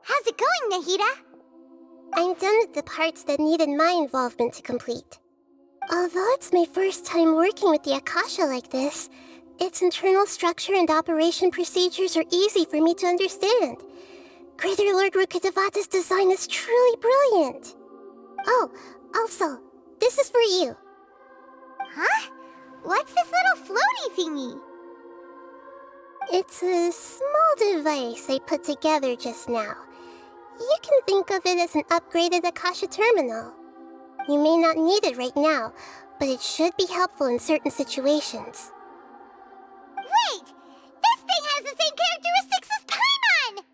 How's it going, Nahida? I'm done with the parts that needed my involvement to complete. Although it's my first time working with the Akasha like this, its internal structure and operation procedures are easy for me to understand. Greater Lord Rukkhadevata's design is truly brilliant. Oh, also, this is for you. Huh? What's this little floaty thingy? It's a small device I put together just now. You can think of it as an upgraded Akasha terminal. You may not need it right now, but it should be helpful in certain situations. Wait! This thing has the same characteristics as Paimon!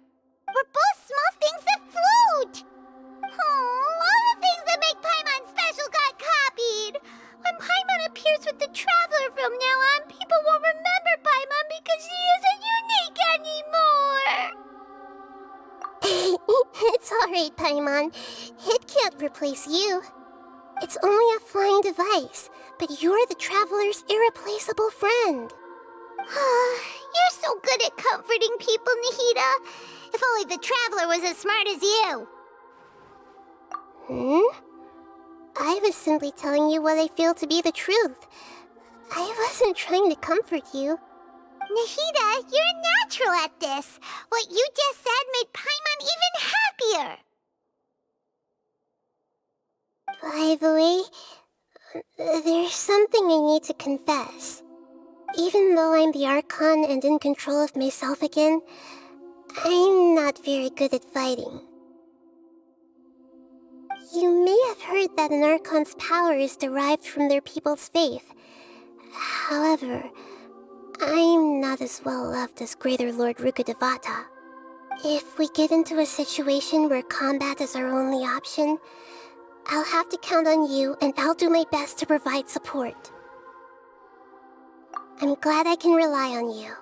We're both small things that float! Oh, all the things that make Paimon special got copied! When Paimon appears with the Traveler from now on, people won't remember Paimon because she isn't unique anymore! It's alright, Paimon. It can't replace you. It's only a flying device, but you're the Traveler's irreplaceable friend. You're so good at comforting people, Nahida. If only the Traveler was as smart as you. I was simply telling you what I feel to be the truth. I wasn't trying to comfort you. Nahida, you're a natural at this. What you just said made Paimon even happier. By the way, there's something I need to confess. Even though I'm the Archon and in control of myself again, I'm not very good at fighting. You may have heard that an Archon's power is derived from their people's faith. However, I'm not as well loved as Greater Lord Rukkhadevata. If we get into a situation where combat is our only option, I'll have to count on you, and I'll do my best to provide support. I'm glad I can rely on you.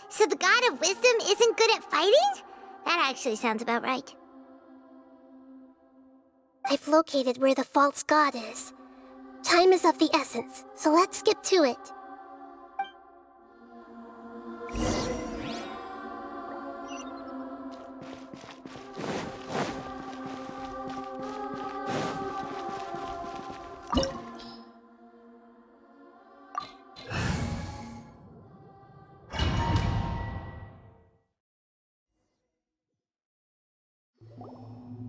So the God of Wisdom isn't good at fighting? That actually sounds about right. I've located where the false god is. Time is of the essence, so let's skip to it.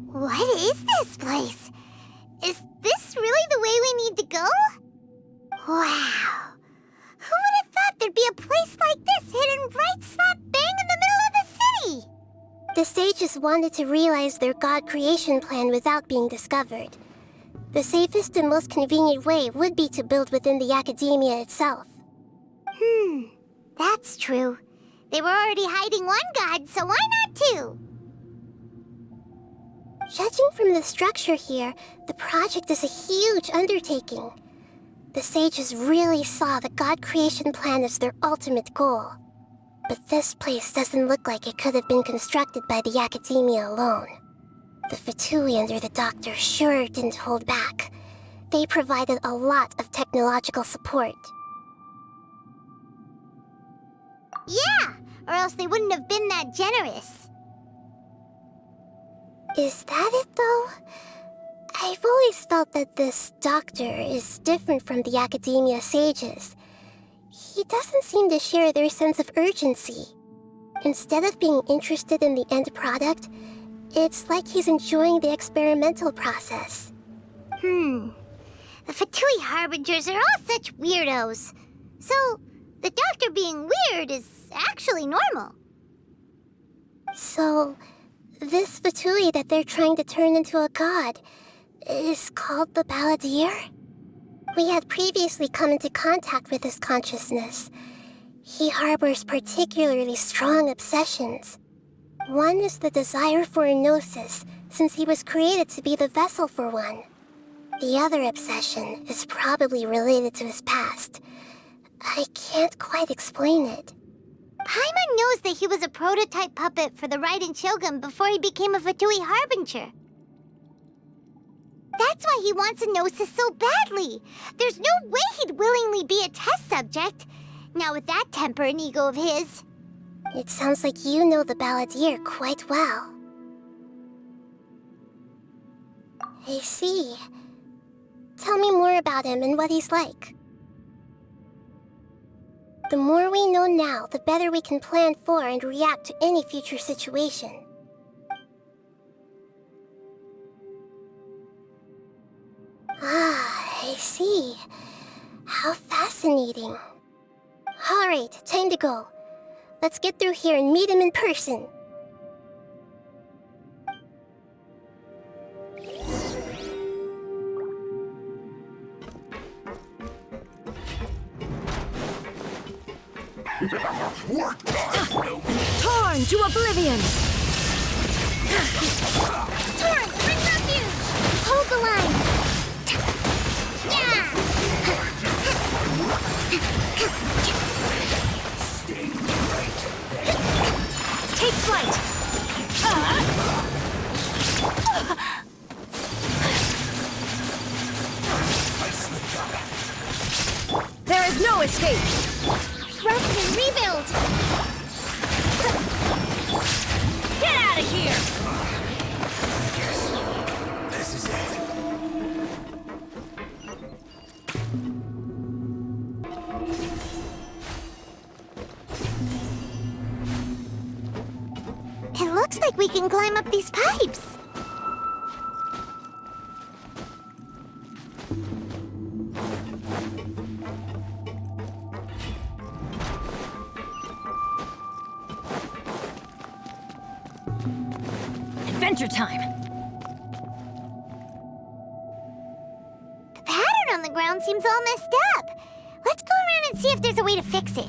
What is this place? Is this really the way we need to go? Wow. Who would have thought there'd be a place like this hidden right slap bang in the middle of the city? The sages wanted to realize their god creation plan without being discovered. The safest and most convenient way would be to build within the academia itself. That's true. They were already hiding one god, so why not two? Judging from the structure here, the project is a huge undertaking. The sages really saw the god creation plan as their ultimate goal. But this place doesn't look like it could have been constructed by the academia alone. The Fatui under the Doctor sure didn't hold back. They provided a lot of technological support. Yeah, or else they wouldn't have been that generous. Is that it, though? I've always felt that this Doctor is different from the academia sages. He doesn't seem to share their sense of urgency. Instead of being interested in the end product, it's like he's enjoying the experimental process. The Fatui Harbingers are all such weirdos. So, the Doctor being weird is actually normal. So, this Fatui that they're trying to turn into a god is called the Balladeer? We had previously come into contact with his consciousness. He harbors particularly strong obsessions. One is the desire for a gnosis, since he was created to be the vessel for one. The other obsession is probably related to his past. I can't quite explain it. Paimon knows that he was a prototype puppet for the Raiden Shogun before he became a Fatui Harbinger. That's why he wants a Gnosis so badly. There's no way he'd willingly be a test subject. Now with that temper and ego of his. It sounds like you know the Balladeer quite well. I see. Tell me more about him and what he's like. The more we know now, the better we can plan for and react to any future situation. Ah, I see. How fascinating. Alright, time to go. Let's get through here and meet him in person. Torn to oblivion! Torrent, bring refuge! Hold the line! Yeah! Take flight! There is no escape! Rest and rebuild! Get out of here! This is it. It looks like we can climb up these pipes. Adventure time! The pattern on the ground seems all messed up. Let's go around and see if there's a way to fix it.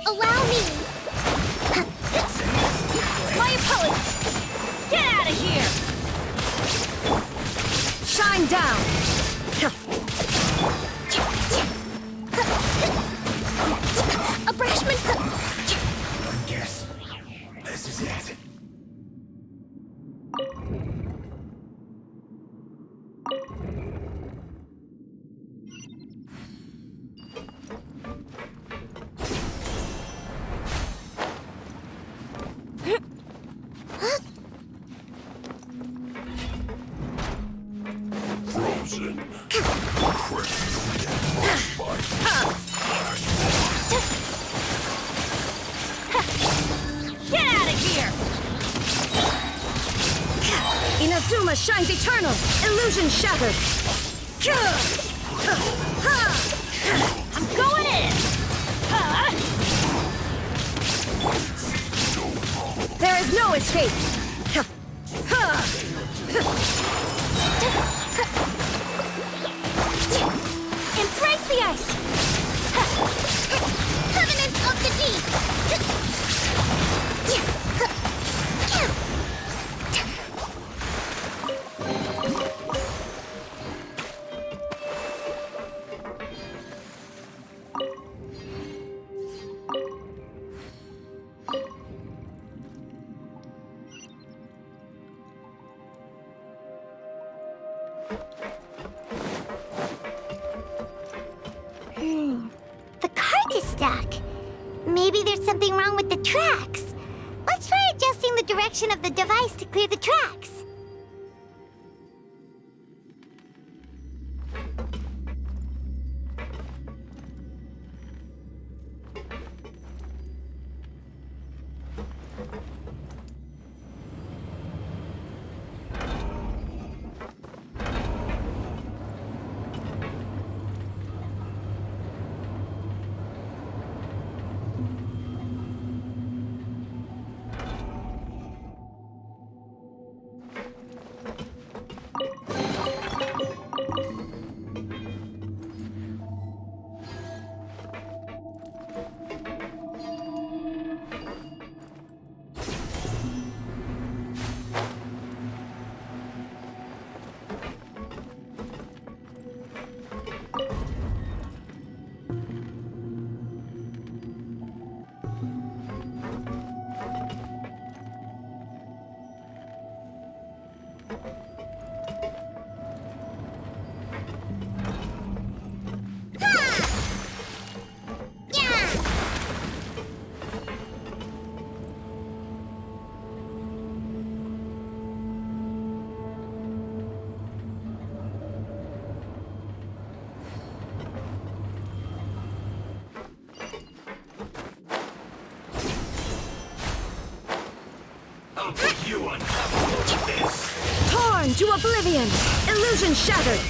Allow me! My opponent! Get out of here! Shine down! Abrashment! I guess this is it. Frozen. Get out of here! Inazuma shines eternal! Illusion shattered! I'm going in! There is no escape! Embrace the ice! Covenant of the Deep! The carcass stack. Maybe there's something wrong with the tracks. Let's try adjusting the direction of the device to clear the tracks. I'll put you on top of all of this. Torn to oblivion! Illusion shattered!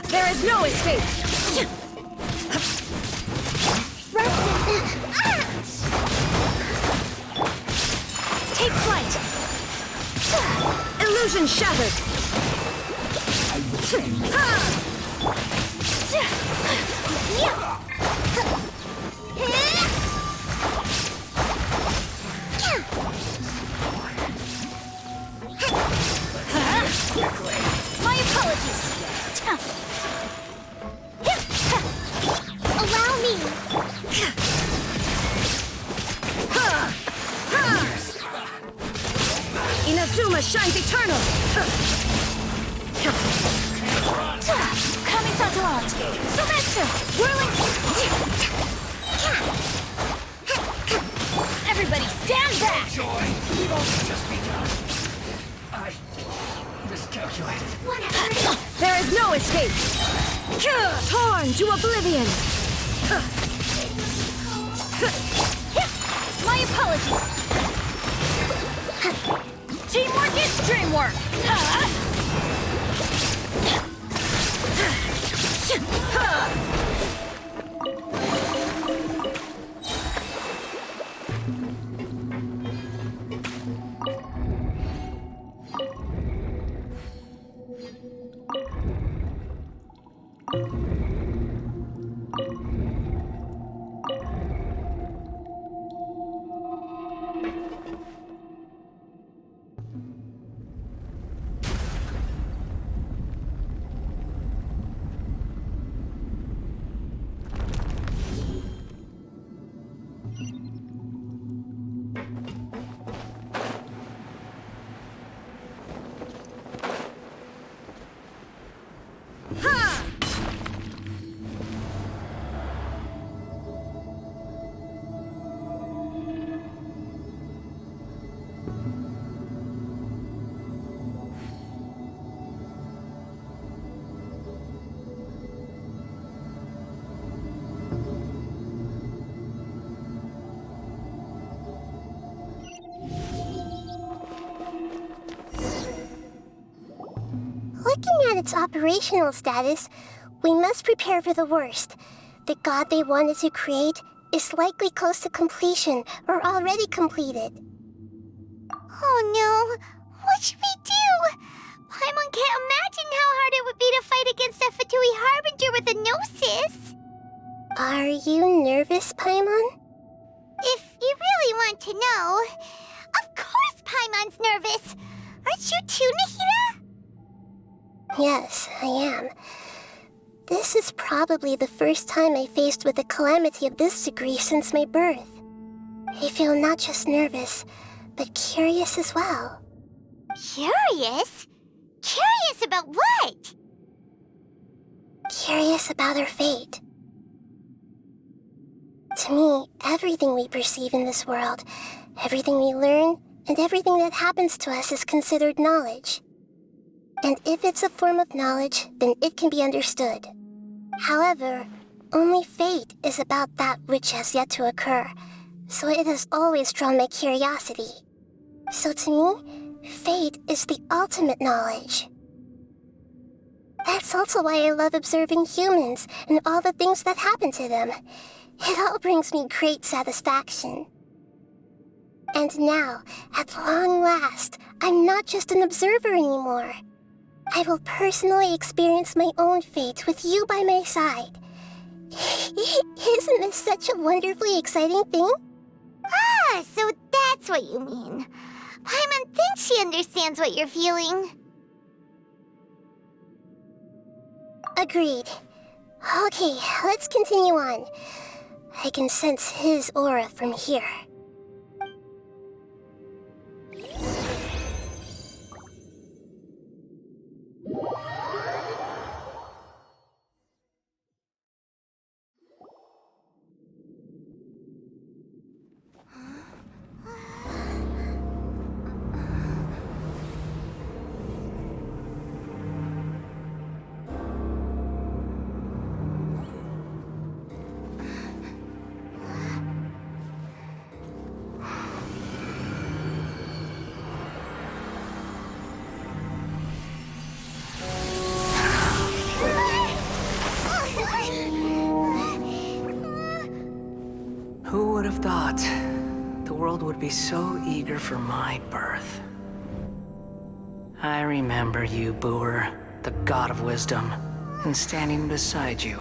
There is no escape! Take flight! Illusion shattered! My apologies! Allow me! Inazuma shines eternal! Kamisato art! Sumetsu! Whirling! Everybody stand back! Joy, we've only just begun. I miscalculated. There is no escape! Torn to oblivion! My apologies! Teamwork is dreamwork! Looking at its operational status, we must prepare for the worst. The god they wanted to create is likely close to completion or already completed. Oh no! What should we do? Paimon can't imagine how hard it would be to fight against a Fatui Harbinger with a Gnosis! Are you nervous, Paimon? If you really want to know, of course Paimon's nervous! Aren't you too, Nahida? Yes, I am. This is probably the first time I faced with a calamity of this degree since my birth. I feel not just nervous, but curious as well. Curious? Curious about what? Curious about our fate. To me, everything we perceive in this world, everything we learn, and everything that happens to us is considered knowledge. And if it's a form of knowledge, then it can be understood. However, only fate is about that which has yet to occur, so it has always drawn my curiosity. So to me, fate is the ultimate knowledge. That's also why I love observing humans and all the things that happen to them. It all brings me great satisfaction. And now, at long last, I'm not just an observer anymore. I will personally experience my own fate with you by my side. Isn't this such a wonderfully exciting thing? Ah, so that's what you mean. Paimon thinks she understands what you're feeling. Agreed. Okay, let's continue on. I can sense his aura from here. Who would have thought the world would be so eager for my birth? I remember you, Boer, the god of wisdom, and standing beside you,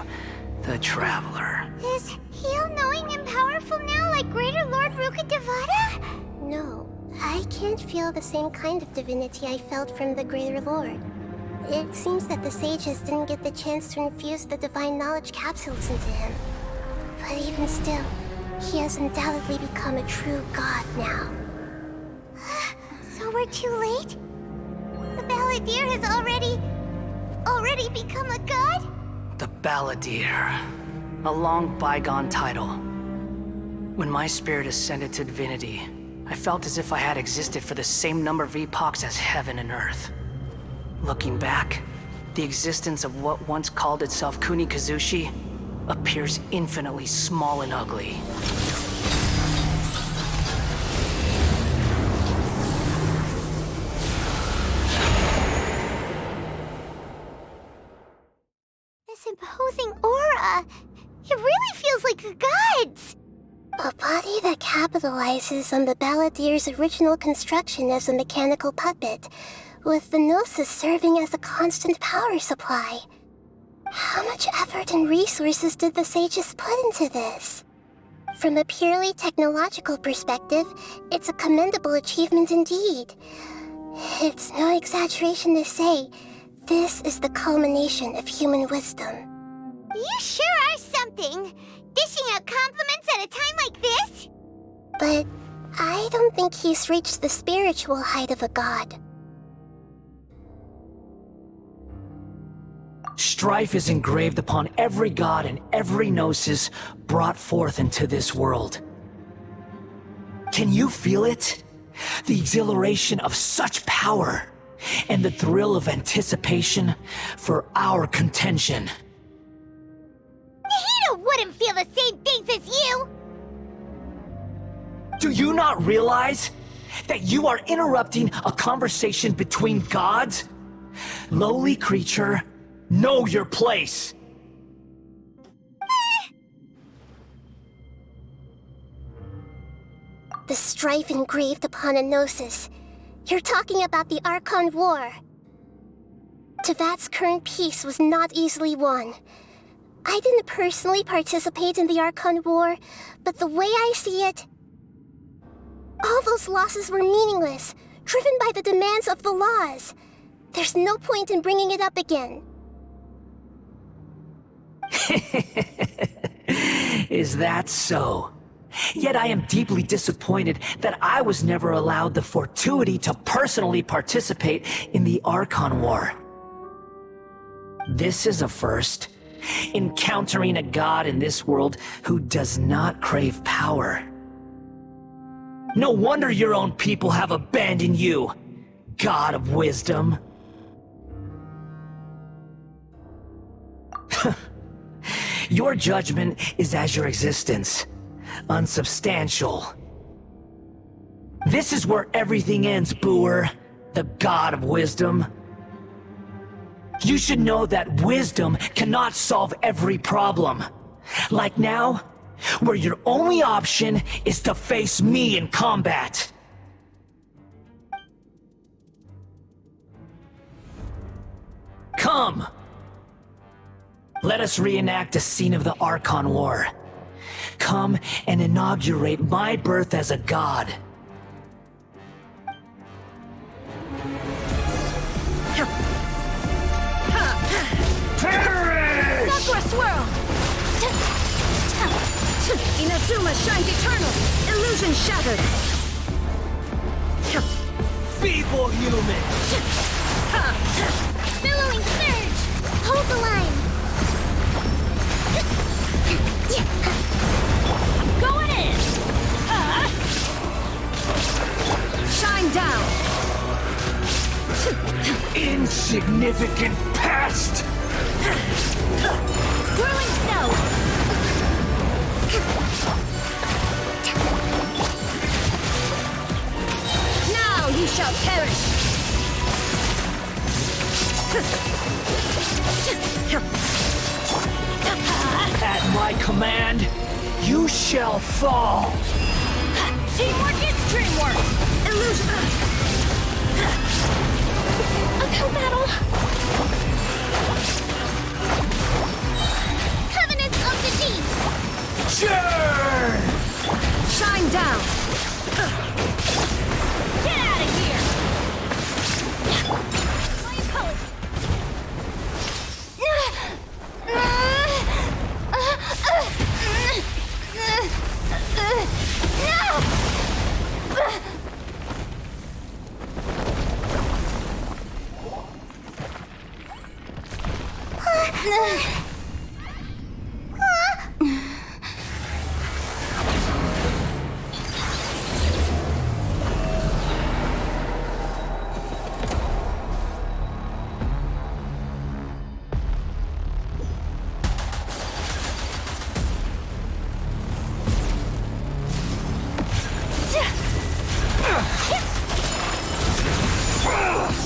the traveler. Is he all-knowing and powerful now like Greater Lord Rukkhadevata? No, I can't feel the same kind of divinity I felt from the Greater Lord. It seems that the sages didn't get the chance to infuse the divine knowledge capsules into him. But even still, he has undoubtedly become a true god now. So we're too late? The Balladeer has already become a god? The Balladeer. A long bygone title. When my spirit ascended to divinity, I felt as if I had existed for the same number of epochs as heaven and earth. Looking back, the existence of what once called itself Kunikazushi appears infinitely small and ugly. This imposing aura, it really feels like a god's. A body that capitalizes on the Balladeer's original construction as a mechanical puppet, with the Gnosis serving as a constant power supply. How much effort and resources did the sages put into this? From a purely technological perspective, it's a commendable achievement indeed. It's no exaggeration to say, this is the culmination of human wisdom. You sure are something, dishing out compliments at a time like this? But I don't think he's reached the spiritual height of a god. Strife is engraved upon every god and every gnosis brought forth into this world. Can you feel it? The exhilaration of such power, and the thrill of anticipation for our contention. Nahida wouldn't feel the same things as you! Do you not realize that you are interrupting a conversation between gods? Lowly creature, know your place! The strife engraved upon a gnosis. You're talking about the Archon War. Tevat's current peace was not easily won. I didn't personally participate in the Archon War, but the way I see it, all those losses were meaningless, driven by the demands of the laws. There's no point in bringing it up again. Is that so? Yet I am deeply disappointed that I was never allowed the fortuity to personally participate in the Archon War. This is a first. Encountering a god in this world who does not crave power. No wonder your own people have abandoned you, God of Wisdom. Your judgment is as your existence, unsubstantial. This is where everything ends, Booer, the God of Wisdom. You should know that wisdom cannot solve every problem. Like now, where your only option is to face me in combat. Come! Let us reenact a scene of the Archon War. Come and inaugurate my birth as a god. Perish! Sakura Swirl! Inazuma shines eternal! Illusion shattered! Feeble human! Billowing surge! Hold the line! Going in! Shine down! Insignificant pest! Whirling snow! Now you shall perish! At my command, you shall fall! Teamwork is dreamwork! Illusion! A co-battle! Covenants of the Deep! Churn! Shine down! Get out of here! Flying colors!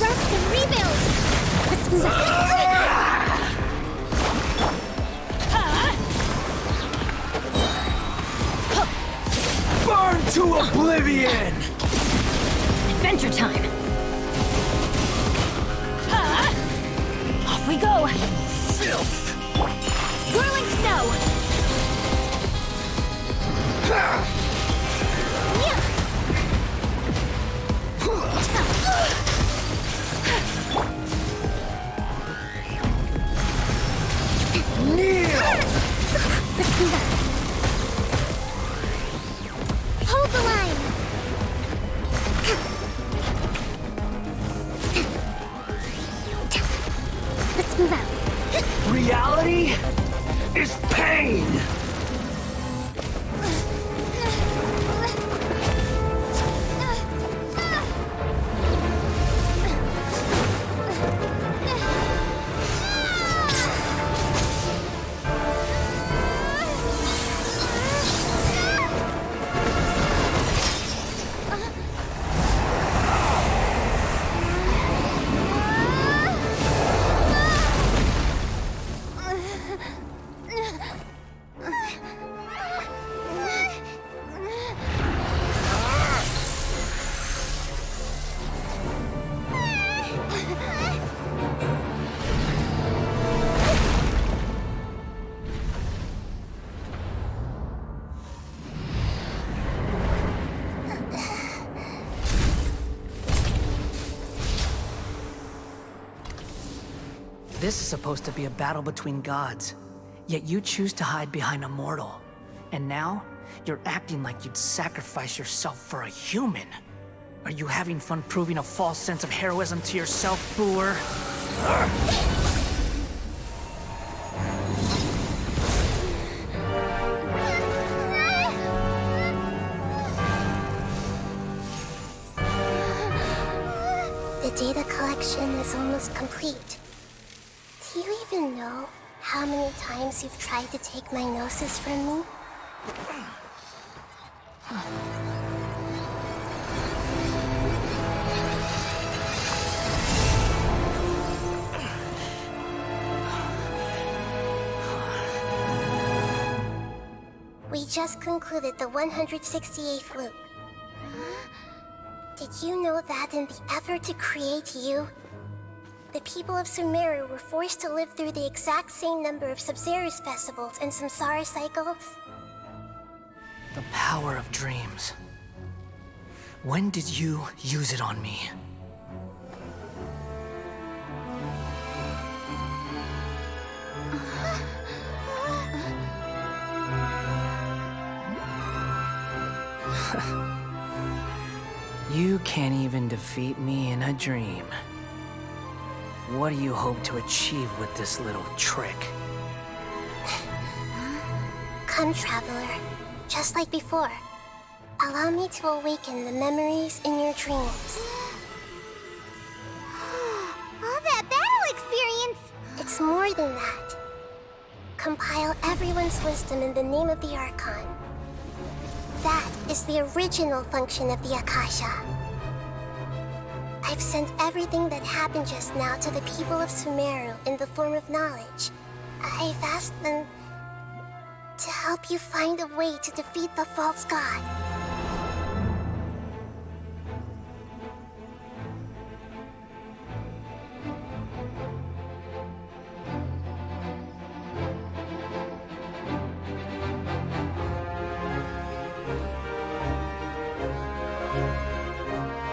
Rest and rebuild! Let's move on. Burn to oblivion! Adventure time! Off we go! Filth! Whirling snow! Let's do that. Hold the line. Let's move out. Reality is pain! This is supposed to be a battle between gods, yet you choose to hide behind a mortal. And now, You're acting like you'd sacrifice yourself for a human. Are you having fun proving a false sense of heroism to yourself, Boor? The data collection is almost complete. Do you even know how many times you've tried to take my gnosis from me? We just concluded the 168th loop. Did you know that in the effort to create you, the people of Sumeru were forced to live through the exact same number of Sub-Zerus festivals and Samsara cycles? The power of dreams. When did you use it on me? You can't even defeat me in a dream. What do you hope to achieve with this little trick? Come, Traveler. Just like before. Allow me to awaken the memories in your dreams. All that battle experience! It's more than that. Compile everyone's wisdom in the name of the Archon. That is the original function of the Akasha. I've sent everything that happened just now to the people of Sumeru in the form of knowledge. I've asked them to help you find a way to defeat the false god.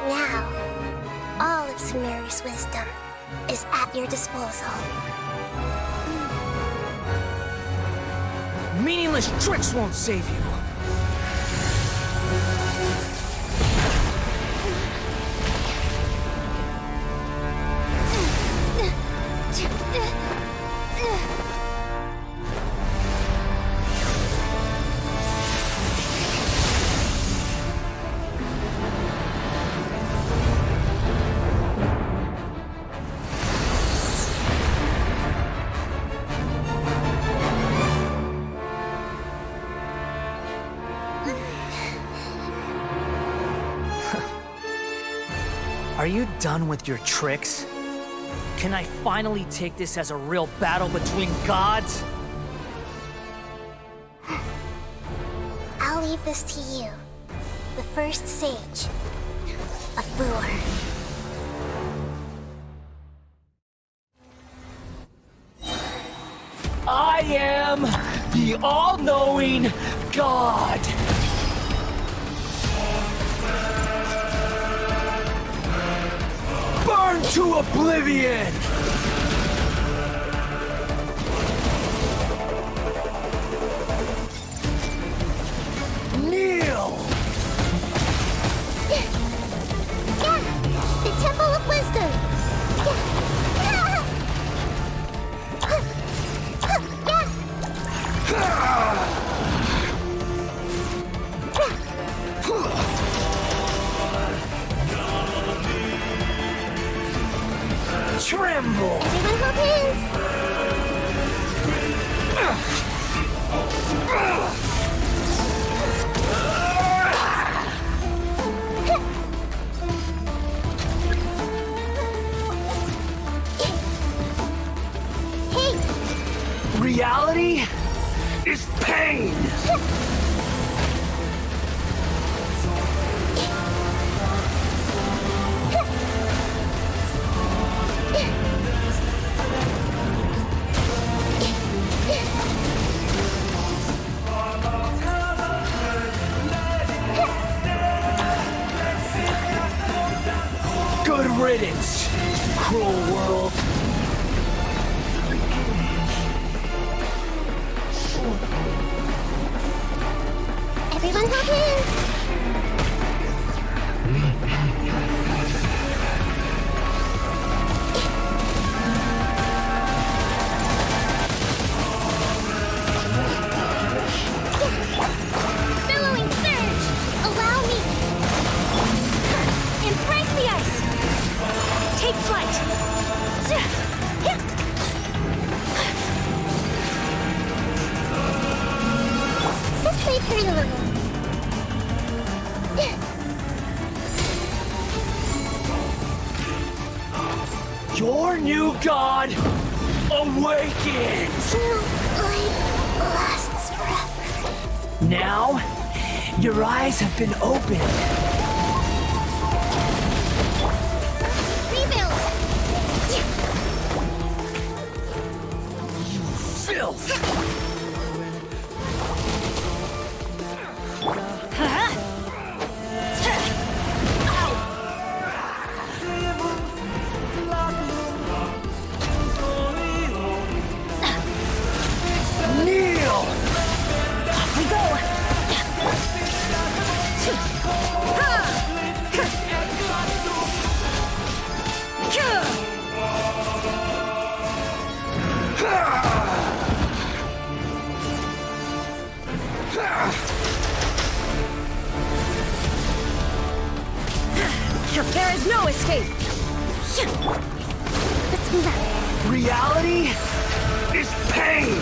Now, all of Sumeru's wisdom is at your disposal. Meaningless tricks won't save you. Are you done with your tricks? Can I finally take this as a real battle between gods? I'll leave this to you, the first sage of Boor. I am the all-knowing God! Burn to oblivion! Kneel! Yeah! The Temple of Wisdom! Tremble! Everyone hold hands! Hey! Reality is pain! Good riddance, cruel world. Your new god awakens! Light lasts forever. Now, your eyes have been opened. Rebuild! Filth! Kneel! Off we go! There is no escape! Let's move out. Reality is pain!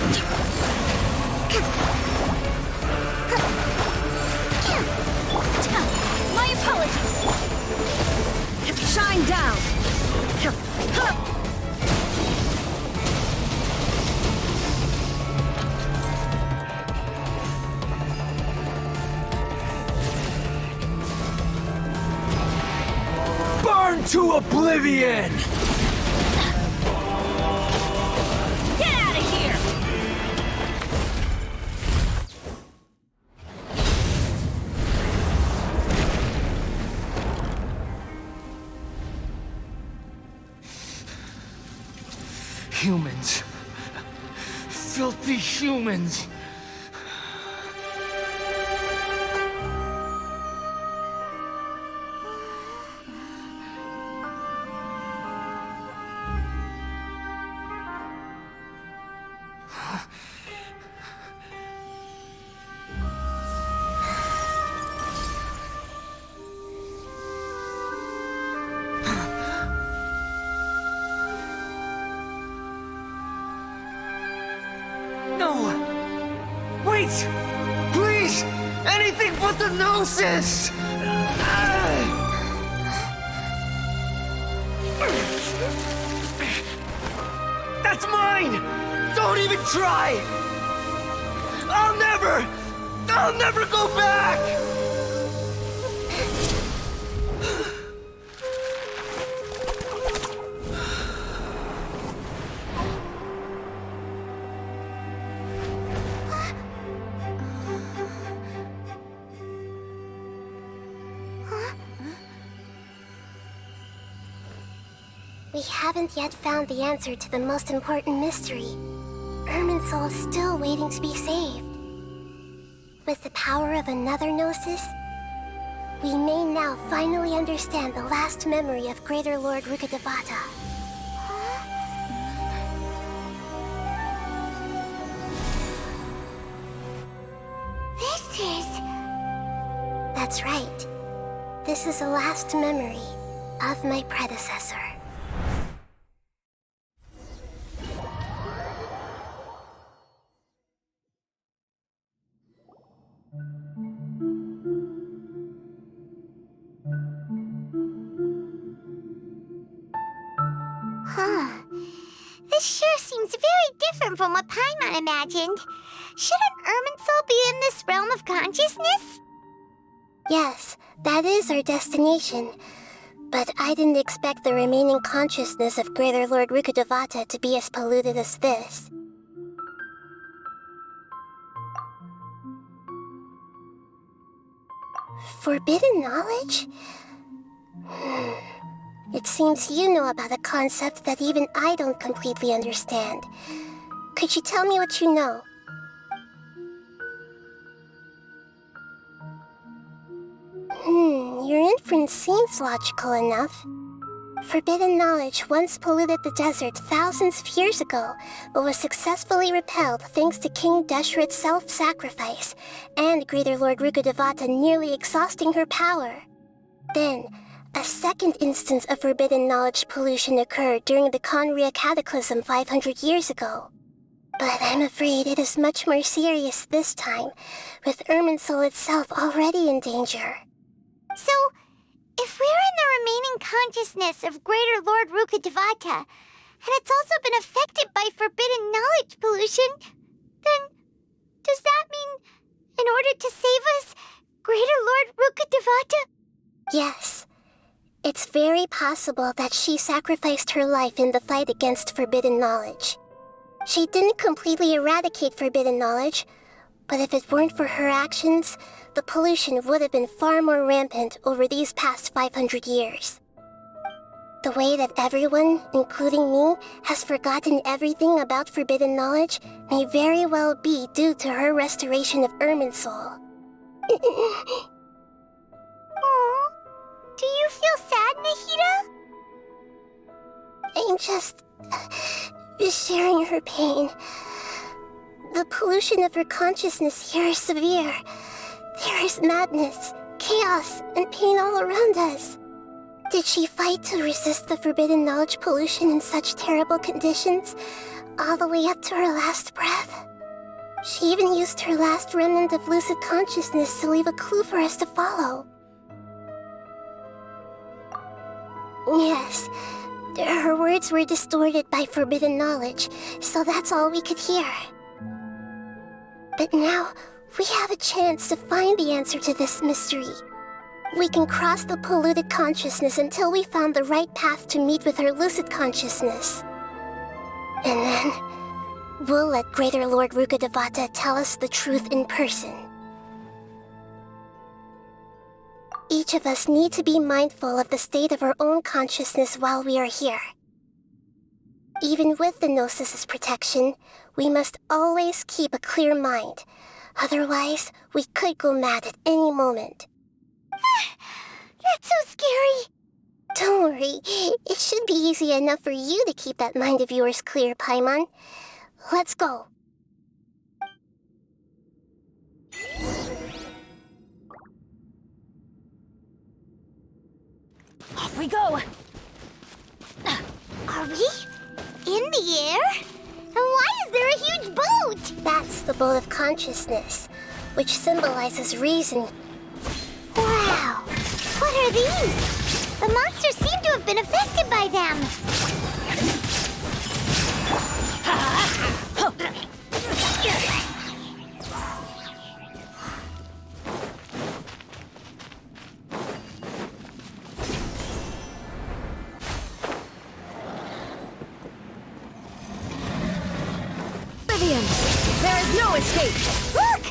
My apologies! Shine down! Burn to oblivion! Get out of here! Humans. Filthy humans. No! Wait! Please! Anything but the Gnosis! That's mine! Don't even try! I'll never go back! We haven't yet found the answer to the most important mystery. Irminsul is still waiting to be saved. With the power of another Gnosis, we may now finally understand the last memory of Greater Lord Rukkhadevata. This is... That's right. This is the last memory of my predecessor. Huh. This sure seems very different from what Paimon imagined. Shouldn't Irminsul be in this realm of consciousness? Yes, that is our destination. But I didn't expect the remaining consciousness of Greater Lord Rukkhadevata to be as polluted as this. Forbidden knowledge? It seems you know about a concept that even I don't completely understand. Could you tell me what you know? Your inference seems logical enough. Forbidden knowledge once polluted the desert thousands of years ago, but was successfully repelled thanks to King Deshret's self-sacrifice, and Greater Lord Rukkhadevata nearly exhausting her power. Then, a second instance of forbidden knowledge pollution occurred during the Conria Cataclysm 500 years ago. But I'm afraid it is much more serious this time, with Irminsul itself already in danger. So, if we're in the remaining consciousness of Greater Lord Rukkhadevata, and it's also been affected by forbidden knowledge pollution, then does that mean, in order to save us, Greater Lord Rukkhadevata? Yes. It's very possible that she sacrificed her life in the fight against forbidden knowledge. She didn't completely eradicate forbidden knowledge, but if it weren't for her actions, the pollution would have been far more rampant over these past 500 years. The way that everyone, including me, has forgotten everything about forbidden knowledge may very well be due to her restoration of Ermin's soul. Aww. Do you feel sad, Nahida? I'm just sharing her pain. The pollution of her consciousness here is severe. There is madness, chaos, and pain all around us. Did she fight to resist the forbidden knowledge pollution in such terrible conditions, all the way up to her last breath? She even used her last remnant of lucid consciousness to leave a clue for us to follow. Yes, her words were distorted by forbidden knowledge, so that's all we could hear. But now, we have a chance to find the answer to this mystery. We can cross the polluted consciousness until we found the right path to meet with her lucid consciousness. And then, we'll let Greater Lord Rukkhadevata tell us the truth in person. Each of us need to be mindful of the state of our own consciousness while we are here. Even with the Gnosis' protection, we must always keep a clear mind. Otherwise, we could go mad at any moment. That's so scary. Don't worry, it should be easy enough for you to keep that mind of yours clear, Paimon. Let's go. Off we go! Are we? In the air? And why is there a huge boat? That's the boat of consciousness, which symbolizes reason. Wow! What are these? The monsters seem to have been affected by them. There is no escape! Look!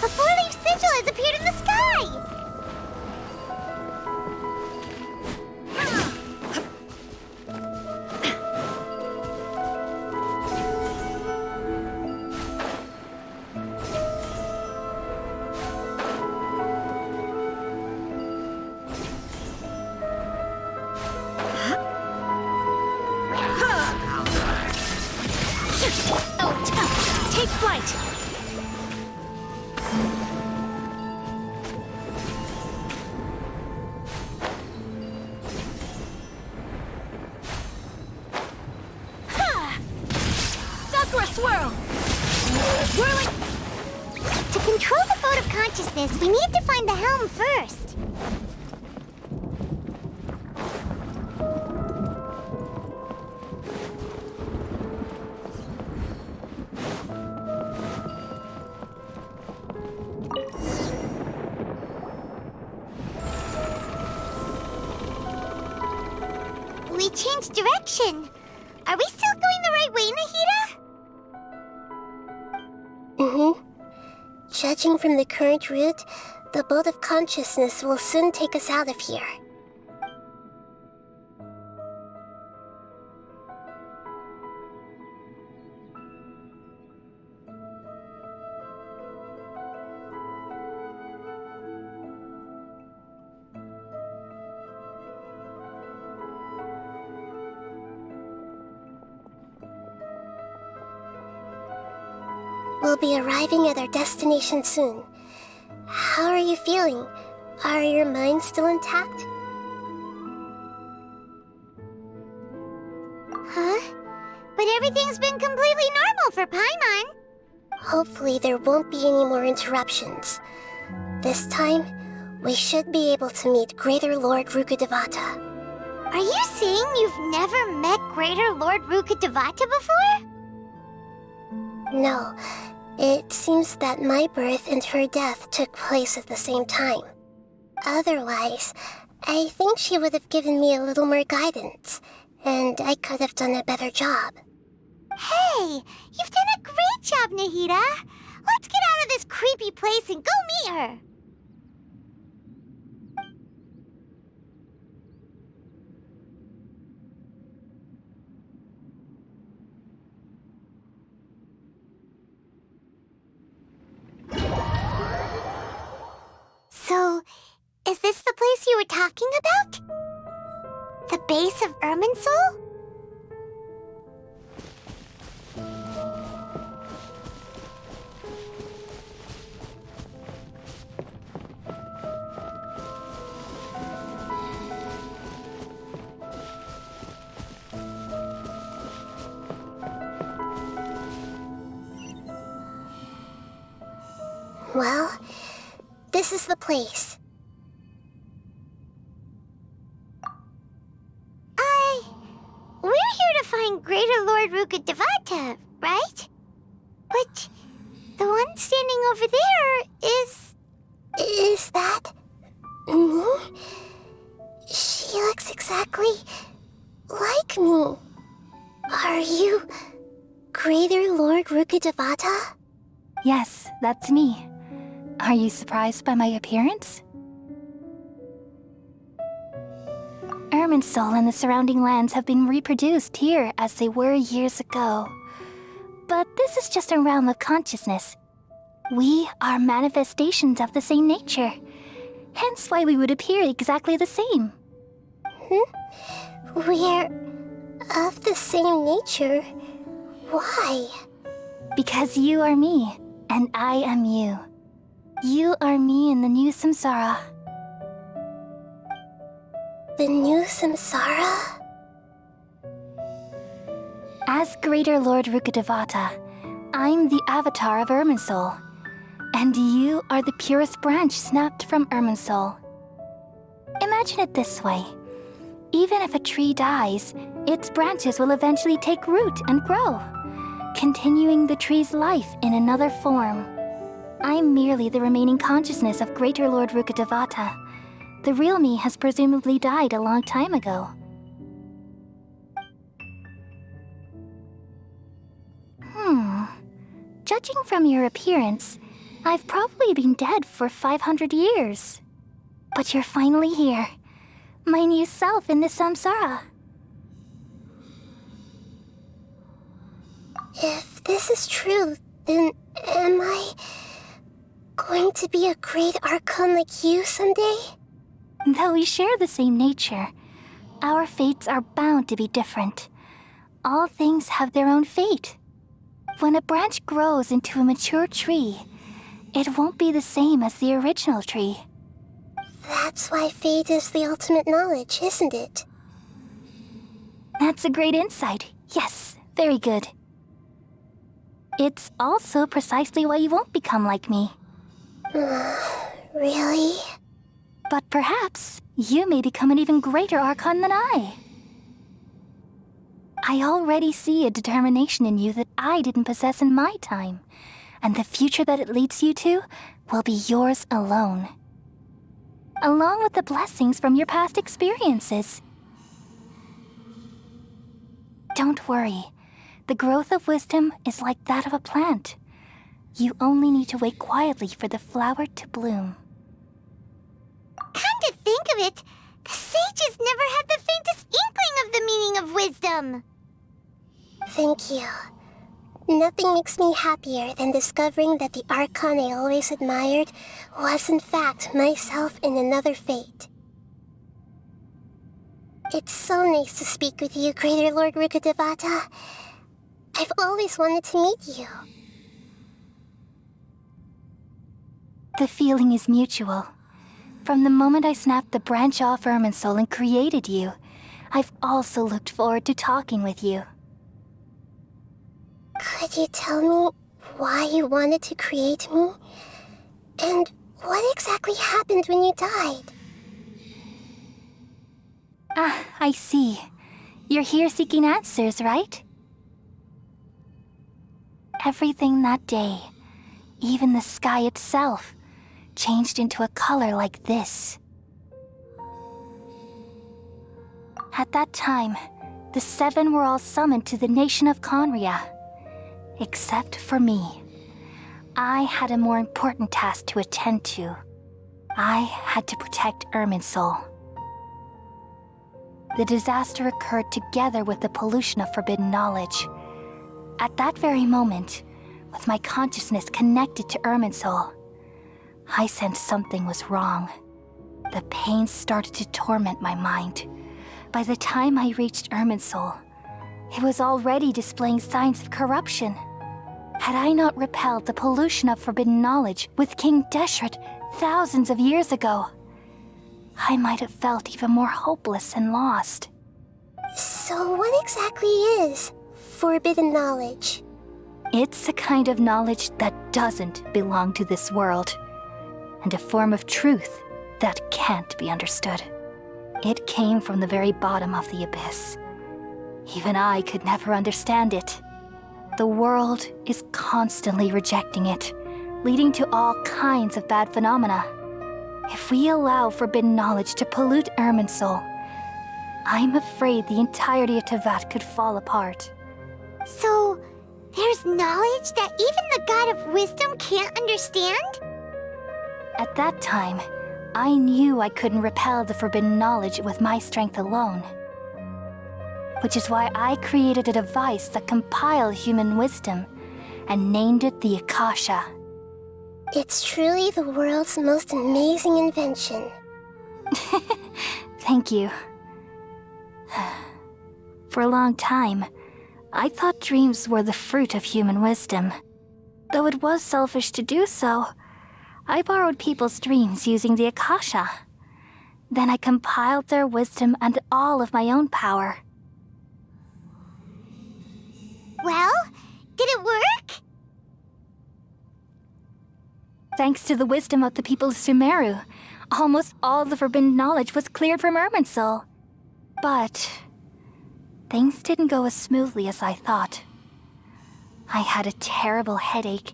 A four-leaf sigil has appeared in the sky! Take flight! Sakura swirl! Whirling! To control the boat of consciousness, we need to find the helm first. We changed direction. Are we still going the right way, Nahida? Judging from the current route, the boat of consciousness will soon take us out of here. We'll be arriving at our destination soon. How are you feeling? Are your minds still intact? Huh? But everything's been completely normal for Paimon. Hopefully there won't be any more interruptions. This time, we should be able to meet Greater Lord Rukkhadevata. Are you saying you've never met Greater Lord Rukkhadevata before? No, it seems that my birth and her death took place at the same time. Otherwise, I think she would have given me a little more guidance, and I could have done a better job. Hey, you've done a great job, Nahida. Let's get out of this creepy place and go meet her. So, is this the place you were talking about? The base of Irminsul? Well, this is the place. We're here to find Greater Lord Rukkhadevata, right? But the one standing over there is... Is that me? She looks exactly like me. Are you Greater Lord Rukkhadevata? Yes, that's me. Are you surprised by my appearance? Irminsul and the surrounding lands have been reproduced here as they were years ago. But this is just a realm of consciousness. We are manifestations of the same nature, hence why we would appear exactly the same. We're of the same nature. Why? Because you are me, and I am you. You are me in the new samsara. The new samsara? As Greater Lord Rukkhadevata, I'm the avatar of Irminsul, and you are the purest branch snapped from Irminsul. Imagine it this way. Even if a tree dies, its branches will eventually take root and grow, continuing the tree's life in another form. I'm merely the remaining consciousness of Greater Lord Rukkhadevata. The real me has presumably died a long time ago. Judging from your appearance, I've probably been dead for 500 years. But you're finally here. My new self in the samsara. If this is true, then am I going to be a great Archon like you someday? Though we share the same nature, our fates are bound to be different. All things have their own fate. When a branch grows into a mature tree, it won't be the same as the original tree. That's why fate is the ultimate knowledge, isn't it? That's a great insight. Yes, very good. It's also precisely why you won't become like me. Really? But perhaps you may become an even greater Archon than I. I already see a determination in you that I didn't possess in my time, and the future that it leads you to will be yours alone. Along with the blessings from your past experiences. Don't worry. The growth of wisdom is like that of a plant. You only need to wait quietly for the flower to bloom. Come to think of it, the sages never had the faintest inkling of the meaning of wisdom. Thank you. Nothing makes me happier than discovering that the Archon I always admired was in fact myself in another fate. It's so nice to speak with you, Greater Lord Rukkhadevata. I've always wanted to meet you. The feeling is mutual. From the moment I snapped the branch off Irminsul and created you, I've also looked forward to talking with you. Could you tell me why you wanted to create me? And what exactly happened when you died? I see. You're here seeking answers, right? Everything that day, even the sky itself, changed into a color like this. At that time, the 7 were all summoned to the nation of Conria. Except for me. I had a more important task to attend to. I had to protect Irminsul. The disaster occurred together with the pollution of forbidden knowledge. At that very moment, with my consciousness connected to Irminsul, I sensed something was wrong. The pain started to torment my mind. By the time I reached Irminsul, it was already displaying signs of corruption. Had I not repelled the pollution of forbidden knowledge with King Deshret thousands of years ago, I might have felt even more hopeless and lost. So what exactly is forbidden knowledge? It's a kind of knowledge that doesn't belong to this world, and a form of truth that can't be understood. It came from the very bottom of the abyss. Even I could never understand it. The world is constantly rejecting it, leading to all kinds of bad phenomena. If we allow forbidden knowledge to pollute Irminsul, I'm afraid the entirety of Teyvat could fall apart. So, there's knowledge that even the God of Wisdom can't understand? At that time, I knew I couldn't repel the forbidden knowledge with my strength alone. Which is why I created a device that compiled human wisdom and named it the Akasha. It's truly the world's most amazing invention. Thank you. For a long time, I thought dreams were the fruit of human wisdom. Though it was selfish to do so, I borrowed people's dreams using the Akasha. Then I compiled their wisdom and all of my own power. Well, did it work? Thanks to the wisdom of the people of Sumeru, almost all the forbidden knowledge was cleared from Irminsul. But things didn't go as smoothly as I thought. I had a terrible headache,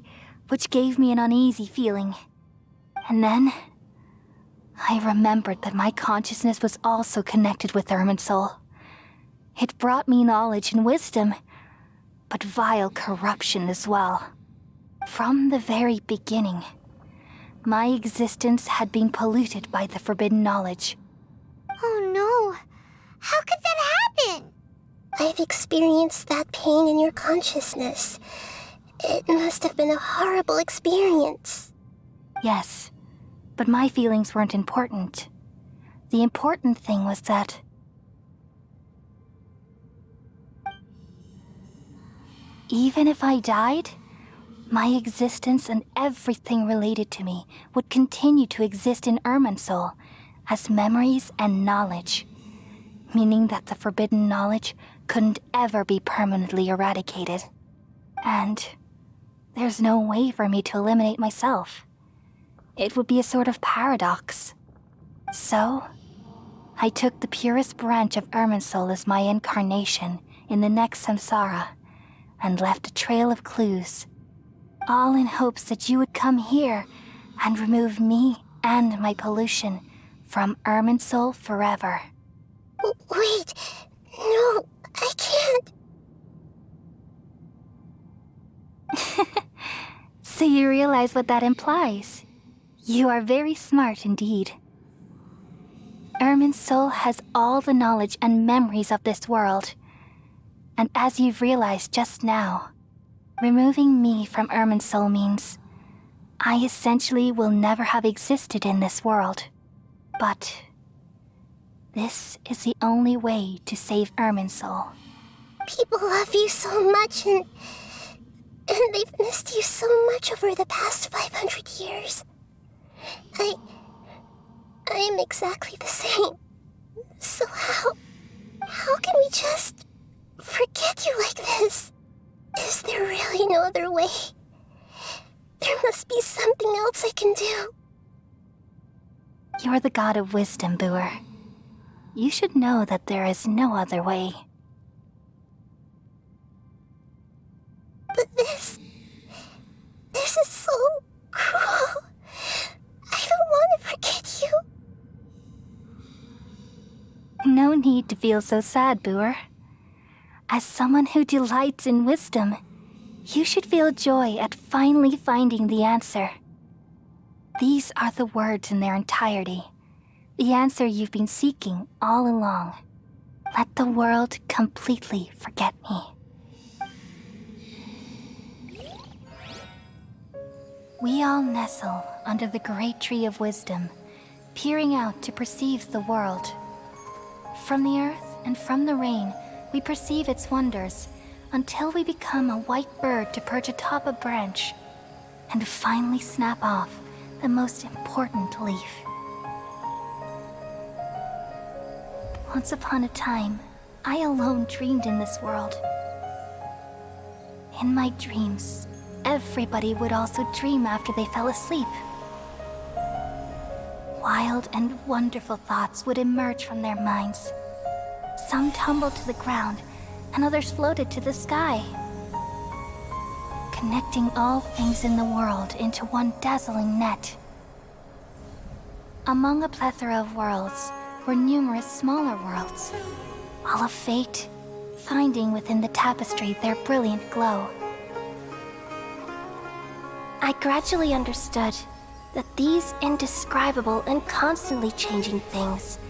which gave me an uneasy feeling. And then I remembered that my consciousness was also connected with Irminsul. It brought me knowledge and wisdom, but vile corruption as well. From the very beginning, my existence had been polluted by the forbidden knowledge. Oh no. How could that happen? I've experienced that pain in your consciousness. It must have been a horrible experience. Yes, but my feelings weren't important. The important thing was that even if I died, my existence and everything related to me would continue to exist in Irminsul as memories and knowledge, meaning that the forbidden knowledge couldn't ever be permanently eradicated. And there's no way for me to eliminate myself. It would be a sort of paradox. So, I took the purest branch of Irminsul as my incarnation in the next samsara and left a trail of clues, all in hopes that you would come here and remove me and my pollution from Irminsul forever. Wait, no, I can't. So you realize what that implies? You are very smart indeed. Irminsul has all the knowledge and memories of this world. And as you've realized just now, removing me from Irminsul means I essentially will never have existed in this world. But this is the only way to save Irminsul. People love you so much and they've missed you so much over the past 500 years. I am exactly the same. So how can we just forget you like this? Is there really no other way? There must be something else I can do. You're the god of wisdom, Boer. you should know that there is no other way. But this is so cruel. I don't want to forget you. No need to feel so sad, Boer. As someone who delights in wisdom, you should feel joy at finally finding the answer. These are the words in their entirety, the answer you've been seeking all along. Let the world completely forget me. We all nestle under the great tree of wisdom, peering out to perceive the world. From the earth and from the rain, we perceive its wonders, until we become a white bird to perch atop a branch, and finally snap off the most important leaf. Once upon a time, I alone dreamed in this world. In my dreams, everybody would also dream after they fell asleep. Wild and wonderful thoughts would emerge from their minds. Some tumbled to the ground, and others floated to the sky, connecting all things in the world into one dazzling net. Among a plethora of worlds were numerous smaller worlds, all of fate, finding within the tapestry their brilliant glow. I gradually understood that these indescribable and constantly changing things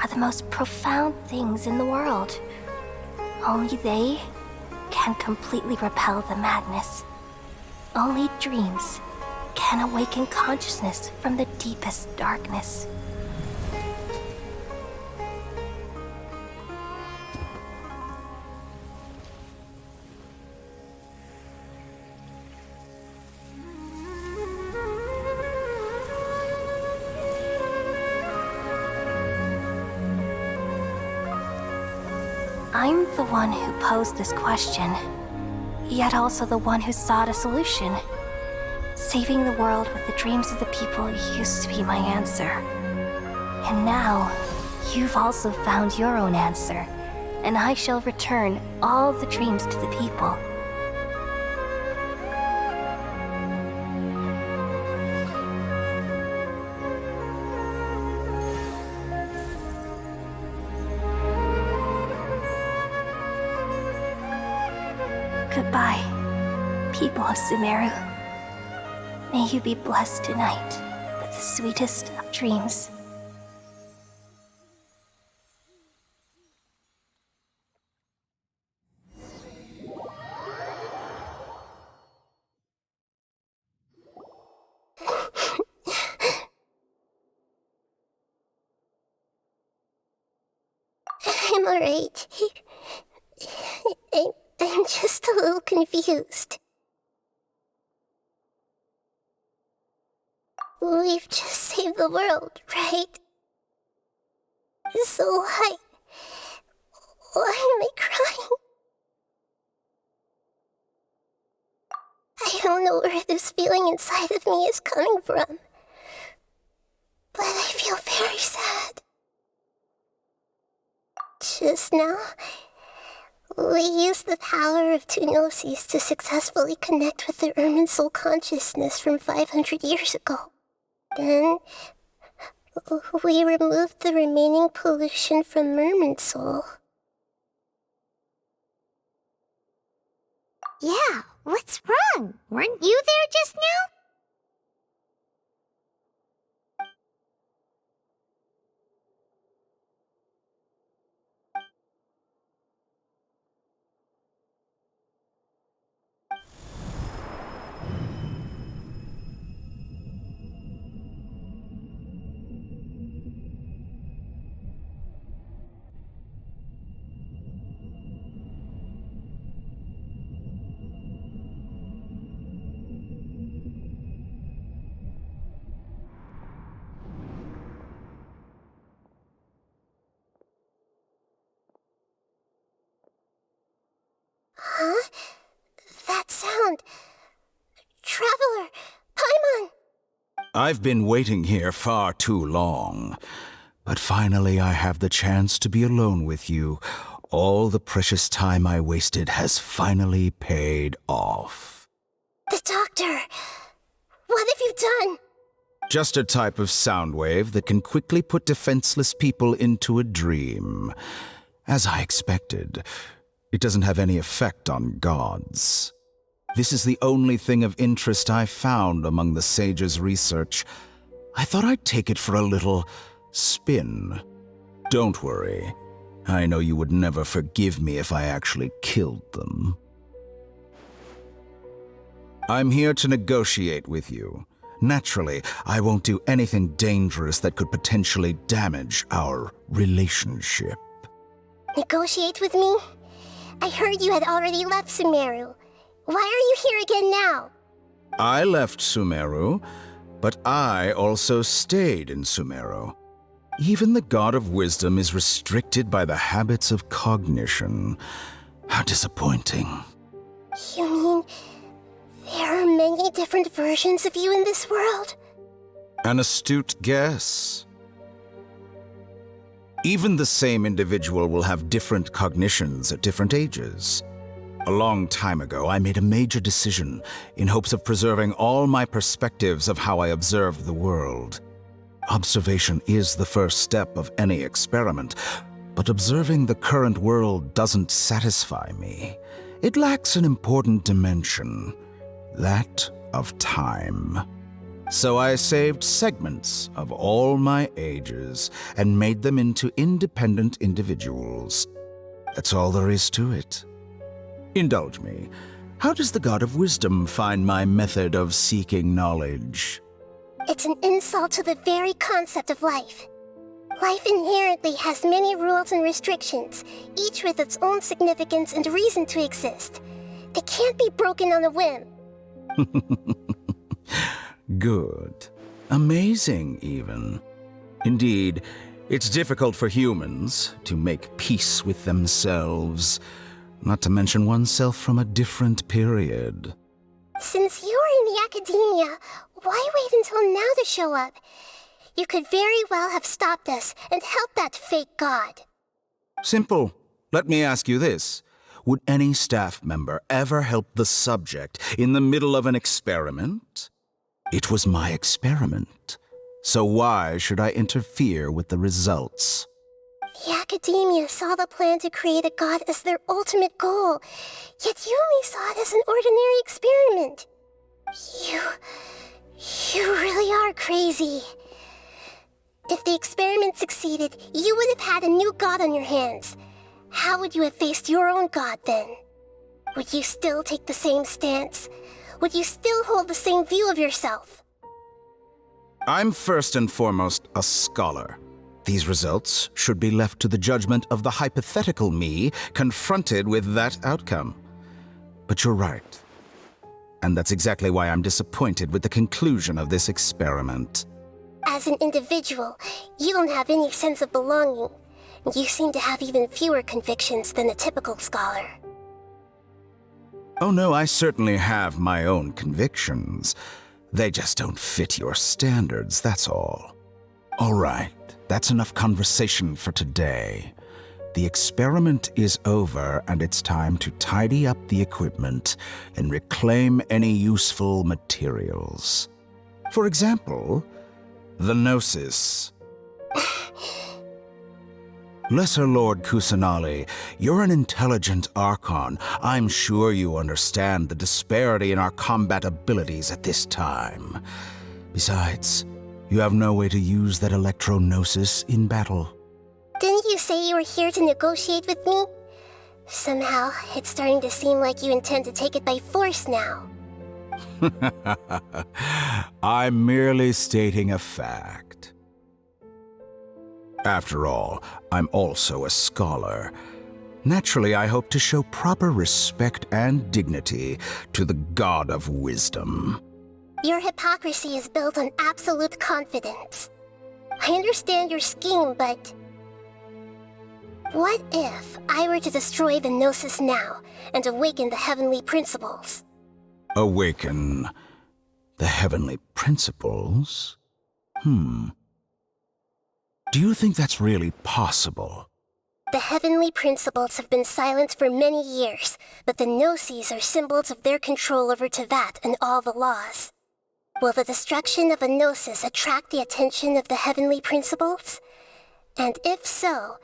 are the most profound things in the world. Only they can completely repel the madness. Only dreams can awaken consciousness from the deepest darkness. I'm the one who posed this question, yet also the one who sought a solution. Saving the world with the dreams of the people used to be my answer. And now, you've also found your own answer, and I shall return all the dreams to the people. Goodbye, people of Sumeru. May you be blessed tonight with the sweetest of dreams. I'm alright. I'm just a little confused. We've just saved the world, right? So why am I crying? I don't know where this feeling inside of me is coming from, but I feel very sad. Just now, we used the power of two gnosis to successfully connect with the Ermin soul consciousness from 500 years ago. Then, we removed the remaining pollution from Ermin soul. Yeah, what's wrong? Weren't you there just now? Huh? That sound. Traveler! Paimon! I've been waiting here far too long. But finally I have the chance to be alone with you. All the precious time I wasted has finally paid off. The doctor! What have you done? Just a type of sound wave that can quickly put defenseless people into a dream. As I expected, it doesn't have any effect on gods. This is the only thing of interest I found among the sage's research. I thought I'd take it for a little spin. Don't worry. I know you would never forgive me if I actually killed them. I'm here to negotiate with you. Naturally, I won't do anything dangerous that could potentially damage our relationship. Negotiate with me? I heard you had already left Sumeru. Why are you here again now? I left Sumeru, but I also stayed in Sumeru. Even the God of Wisdom is restricted by the habits of cognition. How disappointing. You mean there are many different versions of you in this world? An astute guess. Even the same individual will have different cognitions at different ages. A long time ago, I made a major decision in hopes of preserving all my perspectives of how I observed the world. Observation is the first step of any experiment, but observing the current world doesn't satisfy me. It lacks an important dimension, that of time. So I saved segments of all my ages and made them into independent individuals. That's all there is to it. Indulge me. How does the God of Wisdom find my method of seeking knowledge? It's an insult to the very concept of life. Life inherently has many rules and restrictions, each with its own significance and reason to exist. They can't be broken on a whim. Good. Amazing, even. Indeed, it's difficult for humans to make peace with themselves, not to mention oneself from a different period. Since you're in the academia, why wait until now to show up? You could very well have stopped us and helped that fake god. Simple. Let me ask you this. Would any staff member ever help the subject in the middle of an experiment? It was my experiment, so why should I interfere with the results? The academia saw the plan to create a god as their ultimate goal, yet you only saw it as an ordinary experiment. You really are crazy. If the experiment succeeded, you would have had a new god on your hands. How would you have faced your own god then? Would you still take the same stance? Would you still hold the same view of yourself? I'm first and foremost a scholar. These results should be left to the judgment of the hypothetical me confronted with that outcome. But you're right. And that's exactly why I'm disappointed with the conclusion of this experiment. As an individual, you don't have any sense of belonging. You seem to have even fewer convictions than a typical scholar. Oh no, I certainly have my own convictions. They just don't fit your standards, that's all. All right, that's enough conversation for today. The experiment is over, and it's time to tidy up the equipment and reclaim any useful materials. For example, the Gnosis. Lesser Lord Kusanali, you're an intelligent Archon. I'm sure you understand the disparity in our combat abilities at this time. Besides, you have no way to use that Electro-Gnosis in battle. Didn't you say you were here to negotiate with me? Somehow, it's starting to seem like you intend to take it by force now. I'm merely stating a fact. After all, I'm also a scholar. Naturally, I hope to show proper respect and dignity to the God of Wisdom. Your hypocrisy is built on absolute confidence. I understand your scheme, but... what if I were to destroy the Gnosis now and awaken the heavenly principles? Awaken the heavenly principles? Do you think that's really possible? The heavenly principles have been silent for many years, but the Gnosis are symbols of their control over Tevat and all the laws. Will the destruction of a Gnosis attract the attention of the heavenly principles? And if so,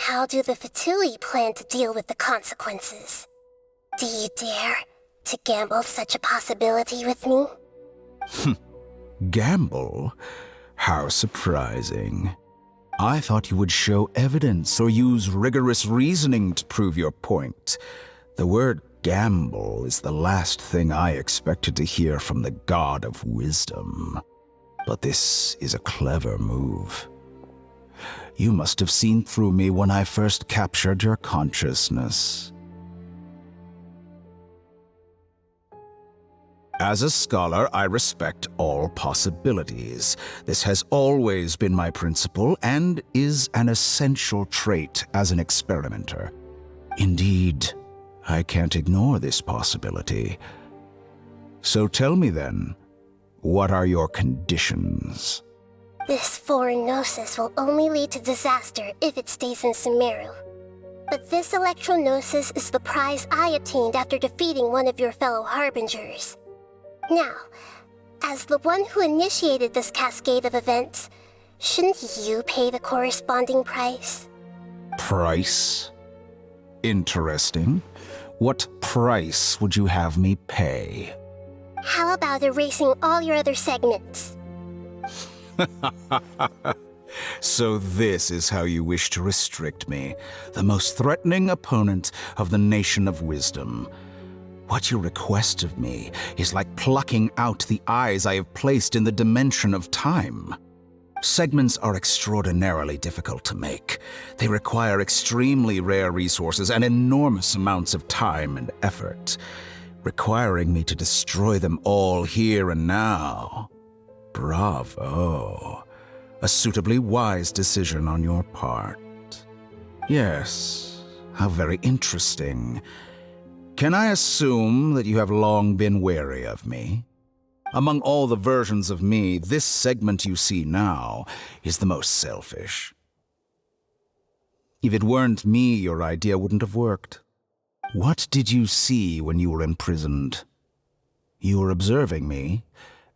how do the Fatui plan to deal with the consequences? Do you dare to gamble such a possibility with me? Gamble? How surprising. I thought you would show evidence or use rigorous reasoning to prove your point. The word gamble is the last thing I expected to hear from the god of wisdom. But this is a clever move. You must have seen through me when I first captured your consciousness. As a scholar, I respect all possibilities. This has always been my principle and is an essential trait as an experimenter. Indeed, I can't ignore this possibility. So tell me then, what are your conditions? This foreign Gnosis will only lead to disaster if it stays in Sumeru. But this Electro-Gnosis is the prize I obtained after defeating one of your fellow Harbingers. Now, as the one who initiated this cascade of events, shouldn't you pay the corresponding price? Price? Interesting. What price would you have me pay? How about erasing all your other segments? So this is how you wish to restrict me, the most threatening opponent of the Nation of Wisdom. What you request of me is like plucking out the eyes I have placed in the dimension of time. Segments are extraordinarily difficult to make. They require extremely rare resources and enormous amounts of time and effort. Requiring me to destroy them all here and now. Bravo. A suitably wise decision on your part. Yes, how very interesting. Can I assume that you have long been wary of me? Among all the versions of me, this segment you see now is the most selfish. If it weren't me, your idea wouldn't have worked. What did you see when you were imprisoned? You were observing me,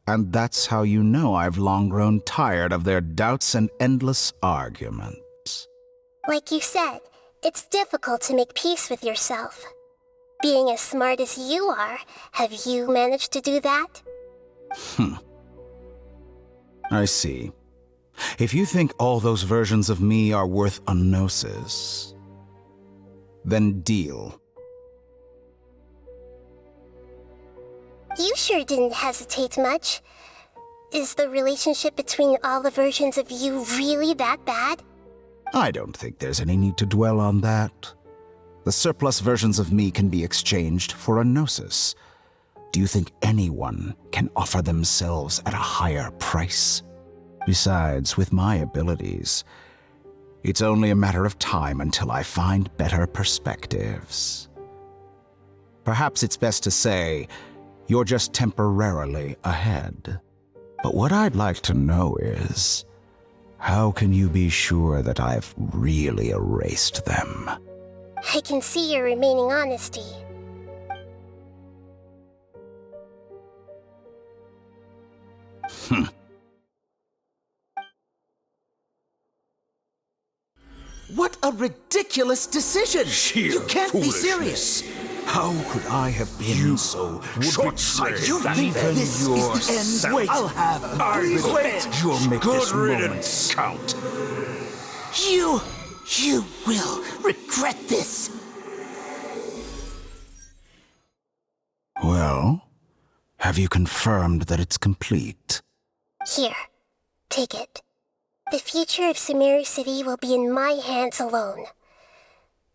and that's how you know I've long grown tired of their doubts and endless arguments. Like you said, it's difficult to make peace with yourself. Being as smart as you are, have you managed to do that? I see. If you think all those versions of me are worth a gnosis, then deal. You sure didn't hesitate much. Is the relationship between all the versions of you really that bad? I don't think there's any need to dwell on that. The surplus versions of me can be exchanged for a gnosis. Do you think anyone can offer themselves at a higher price? Besides, with my abilities, it's only a matter of time until I find better perspectives. Perhaps it's best to say, you're just temporarily ahead. But what I'd like to know is, how can you be sure that I've really erased them? I can see your remaining honesty. What a ridiculous decision! Sheer You can't be foolishness. serious! How could I have been so short-sighted. You That think even this is the end? Wait. I'll have Wait. You'll make Good this moment riddance. count. You will regret this! Well, have you confirmed that it's complete? Here, take it. The future of Sumeru City will be in my hands alone.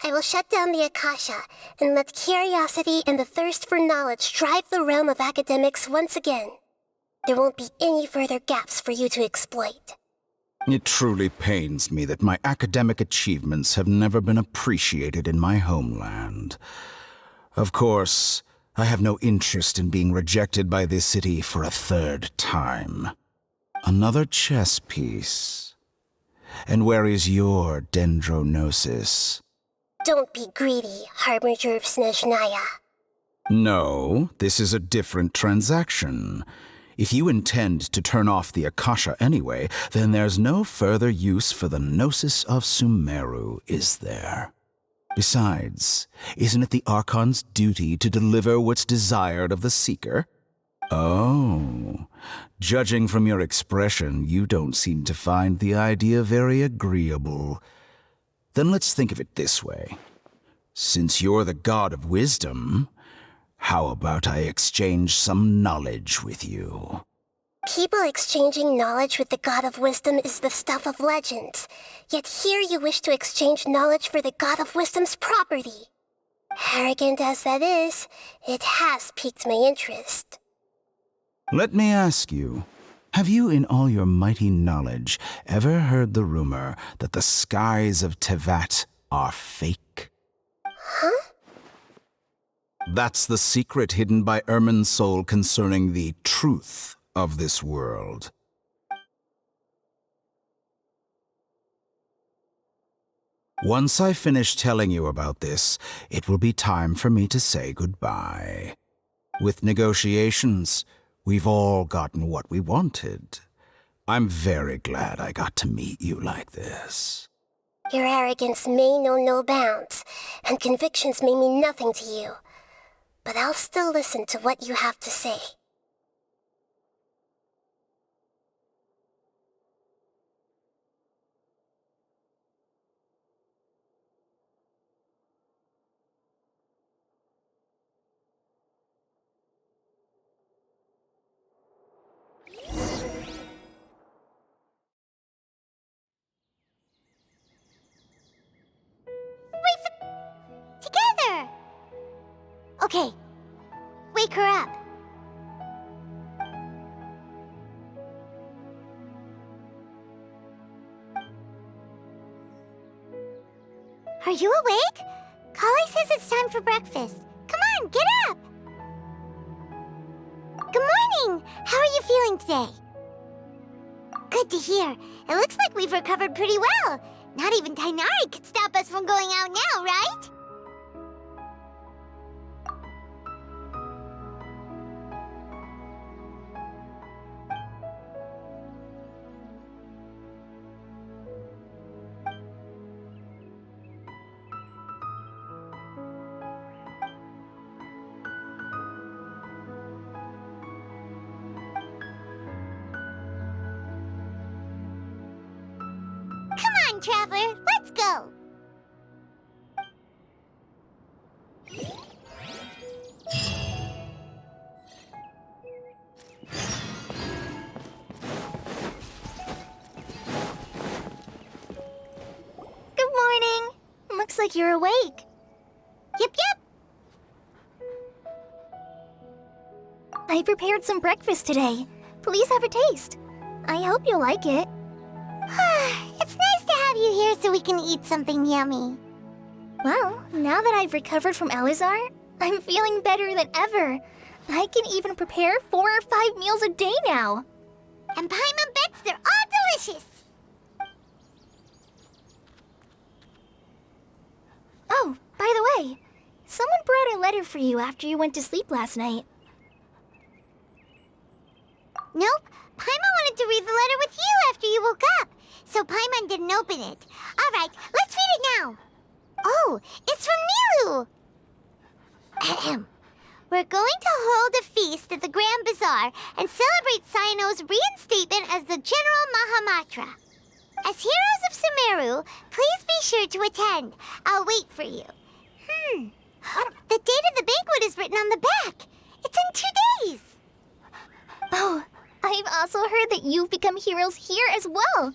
I will shut down the Akasha and let curiosity and the thirst for knowledge drive the realm of academics once again. There won't be any further gaps for you to exploit. It truly pains me that my academic achievements have never been appreciated in my homeland. Of course, I have no interest in being rejected by this city for a third time. Another chess piece. And where is your dendronosis? Don't be greedy, Harbinger of Snezhnaya. No, this is a different transaction. If you intend to turn off the Akasha anyway, then there's no further use for the Gnosis of Sumeru, is there? Besides, isn't it the Archon's duty to deliver what's desired of the Seeker? Oh, judging from your expression, you don't seem to find the idea very agreeable. Then let's think of it this way. Since you're the god of wisdom, how about I exchange some knowledge with you? People exchanging knowledge with the God of Wisdom is the stuff of legends. Yet here you wish to exchange knowledge for the God of Wisdom's property. Arrogant as that is, it has piqued my interest. Let me ask you, have you in all your mighty knowledge ever heard the rumor that the skies of Tevat are fake? Huh? That's the secret hidden by Irminsul concerning the truth of this world. Once I finish telling you about this, it will be time for me to say goodbye. With negotiations, we've all gotten what we wanted. I'm very glad I got to meet you like this. Your arrogance may know no bounds, and convictions may mean nothing to you. But I'll still listen to what you have to say. Together! Okay, wake her up. Are you awake? Kali says it's time for breakfast. Come on, get up! Good morning! How are you feeling today? Good to hear. It looks like we've recovered pretty well. Not even Tainari could stop us from going out now, right? Come on, Traveler, let's go! Good morning. Looks like you're awake. Yep. I prepared some breakfast today. Please have a taste. I hope you'll like it. It's nice to have you here so we can eat something yummy. Well, now that I've recovered from Elazar, I'm feeling better than ever. I can even prepare 4 or 5 meals a day now. And Paimon bets they're all delicious. Oh, by the way, someone brought a letter for you after you went to sleep last night. Nope, Paimon wanted to read the letter with you after you woke up, so Paimon didn't open it. All right, let's read it now. Oh, it's from Nilu. Ahem. We're going to hold a feast at the Grand Bazaar and celebrate Cyano's reinstatement as the General Mahamatra. As heroes of Sumeru, please be sure to attend. I'll wait for you. The date of the banquet is written on the back. It's in 2 days. Oh, I've also heard that you've become heroes here as well.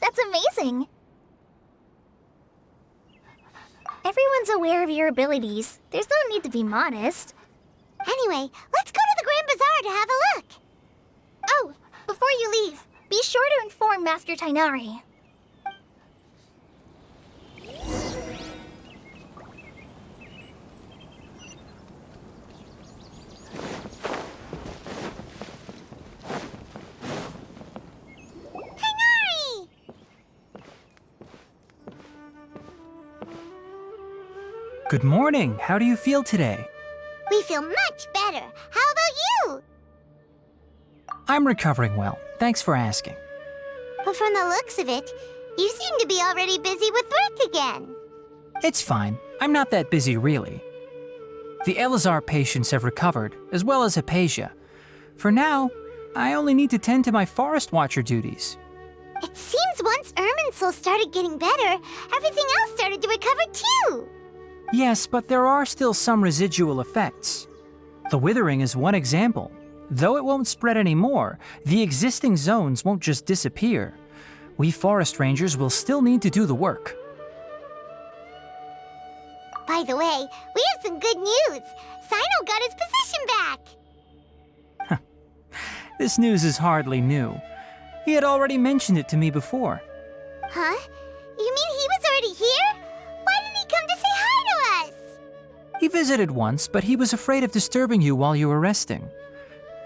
That's amazing. Everyone's aware of your abilities. There's no need to be modest. Anyway, let's go to the Grand Bazaar to have a look. Oh, before you leave, be sure to inform Master Tainari. Tainari! Good morning. How do you feel today? We feel much better. How about you? I'm recovering well. Thanks for asking. But from the looks of it, you seem to be already busy with work again. It's fine. I'm not that busy, really. The Elazar patients have recovered, as well as Hypatia. For now, I only need to tend to my Forest Watcher duties. It seems once Irminsul started getting better, everything else started to recover too. Yes, but there are still some residual effects. The withering is one example. Though it won't spread anymore, the existing zones won't just disappear. We forest rangers will still need to do the work. By the way, we have some good news. Sino got his position back. This news is hardly new. He had already mentioned it to me before. Huh? You mean he was already here? Why didn't he come to say hi to us? He visited once, but he was afraid of disturbing you while you were resting.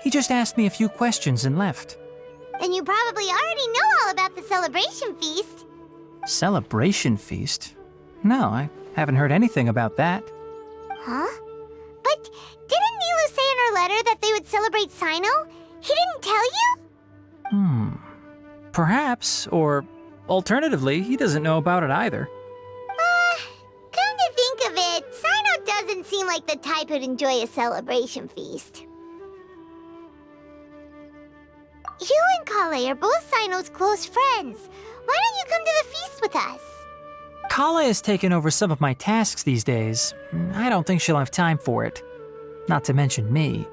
He just asked me a few questions and left. Then you probably already know all about the celebration feast. Celebration feast? No, I haven't heard anything about that. Huh? But didn't Nilu say in her letter that they would celebrate Sino? He didn't tell you? Perhaps, or alternatively, he doesn't know about it either. Come to think of it, Sino doesn't seem like the type who'd enjoy a celebration feast. You and Kale are both Sino's close friends. Why don't you come to the feast with us? Kala has taken over some of my tasks these days. I don't think she'll have time for it. Not to mention me.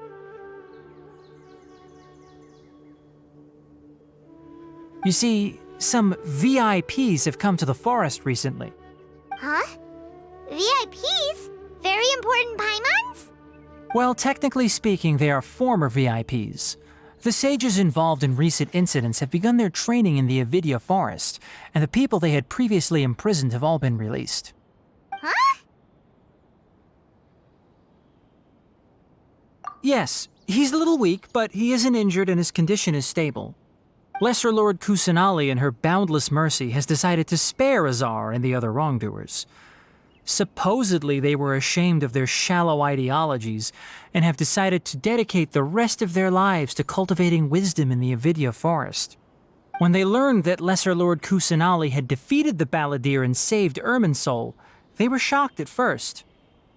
You see, some VIPs have come to the forest recently. Huh? VIPs? Very important Paimons? Well, technically speaking, they are former VIPs. The sages involved in recent incidents have begun their training in the Avidia forest, and the people they had previously imprisoned have all been released. Huh? Yes, he's a little weak, but he isn't injured and his condition is stable. Lesser Lord Kusanali, in her boundless mercy, has decided to spare Azar and the other wrongdoers. Supposedly, they were ashamed of their shallow ideologies and have decided to dedicate the rest of their lives to cultivating wisdom in the Avidia forest. When they learned that Lesser Lord Kusanali had defeated the Balladeer and saved Irminsul, they were shocked at first,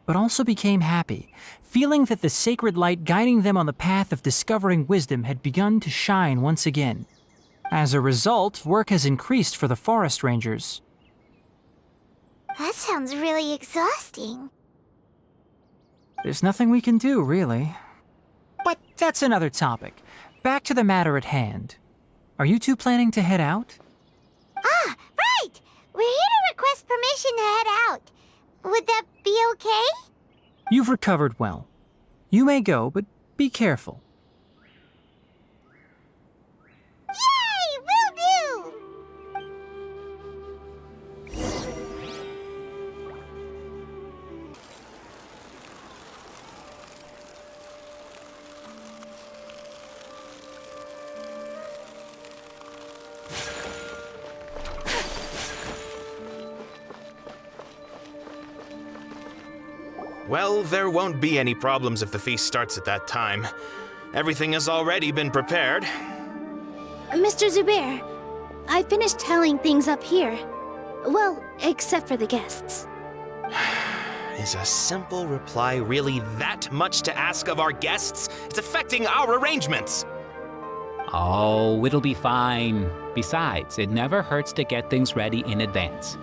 but also became happy, feeling that the sacred light guiding them on the path of discovering wisdom had begun to shine once again. As a result, work has increased for the forest rangers. That sounds really exhausting. There's nothing we can do, really. But that's another topic. Back to the matter at hand. Are you two planning to head out? Ah, right! We're here to request permission to head out. Would that be okay? You've recovered well. You may go, but be careful. Yay! Will do! Well, there won't be any problems if the feast starts at that time. Everything has already been prepared. Mr. Zubair, I finished tallying things up here. Well, except for the guests. Is a simple reply really that much to ask of our guests? It's affecting our arrangements. Oh, it'll be fine. Besides, it never hurts to get things ready in advance.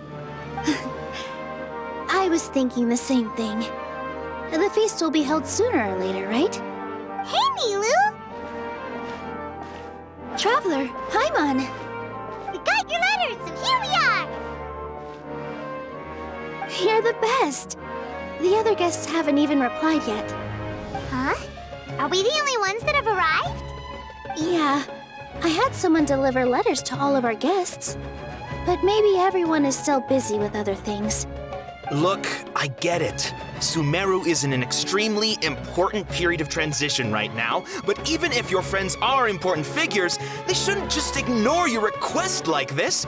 I was thinking the same thing. The feast will be held sooner or later, right? Hey, Nilu! Traveler, Paimon! We got your letters, so here we are! You're the best! The other guests haven't even replied yet. Huh? Are we the only ones that have arrived? Yeah, I had someone deliver letters to all of our guests. But maybe everyone is still busy with other things. Look, I get it. Sumeru is in an extremely important period of transition right now, but even if your friends are important figures, they shouldn't just ignore your request like this.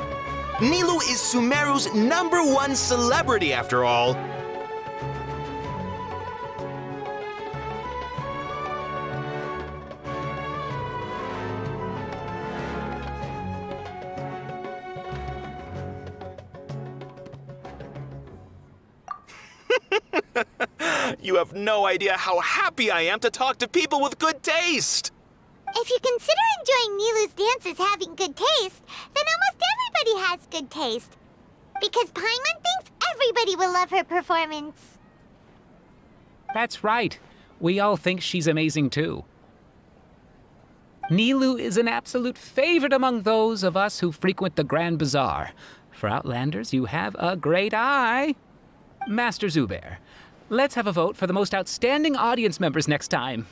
Nilu is Sumeru's #1 celebrity after all. You have no idea how happy I am to talk to people with good taste! If you consider enjoying Nilu's dances having good taste, then almost everybody has good taste. Because Paimon thinks everybody will love her performance. That's right. We all think she's amazing too. Nilu is an absolute favorite among those of us who frequent the Grand Bazaar. For Outlanders, you have a great eye. Master Zubair, let's have a vote for the most outstanding audience members next time.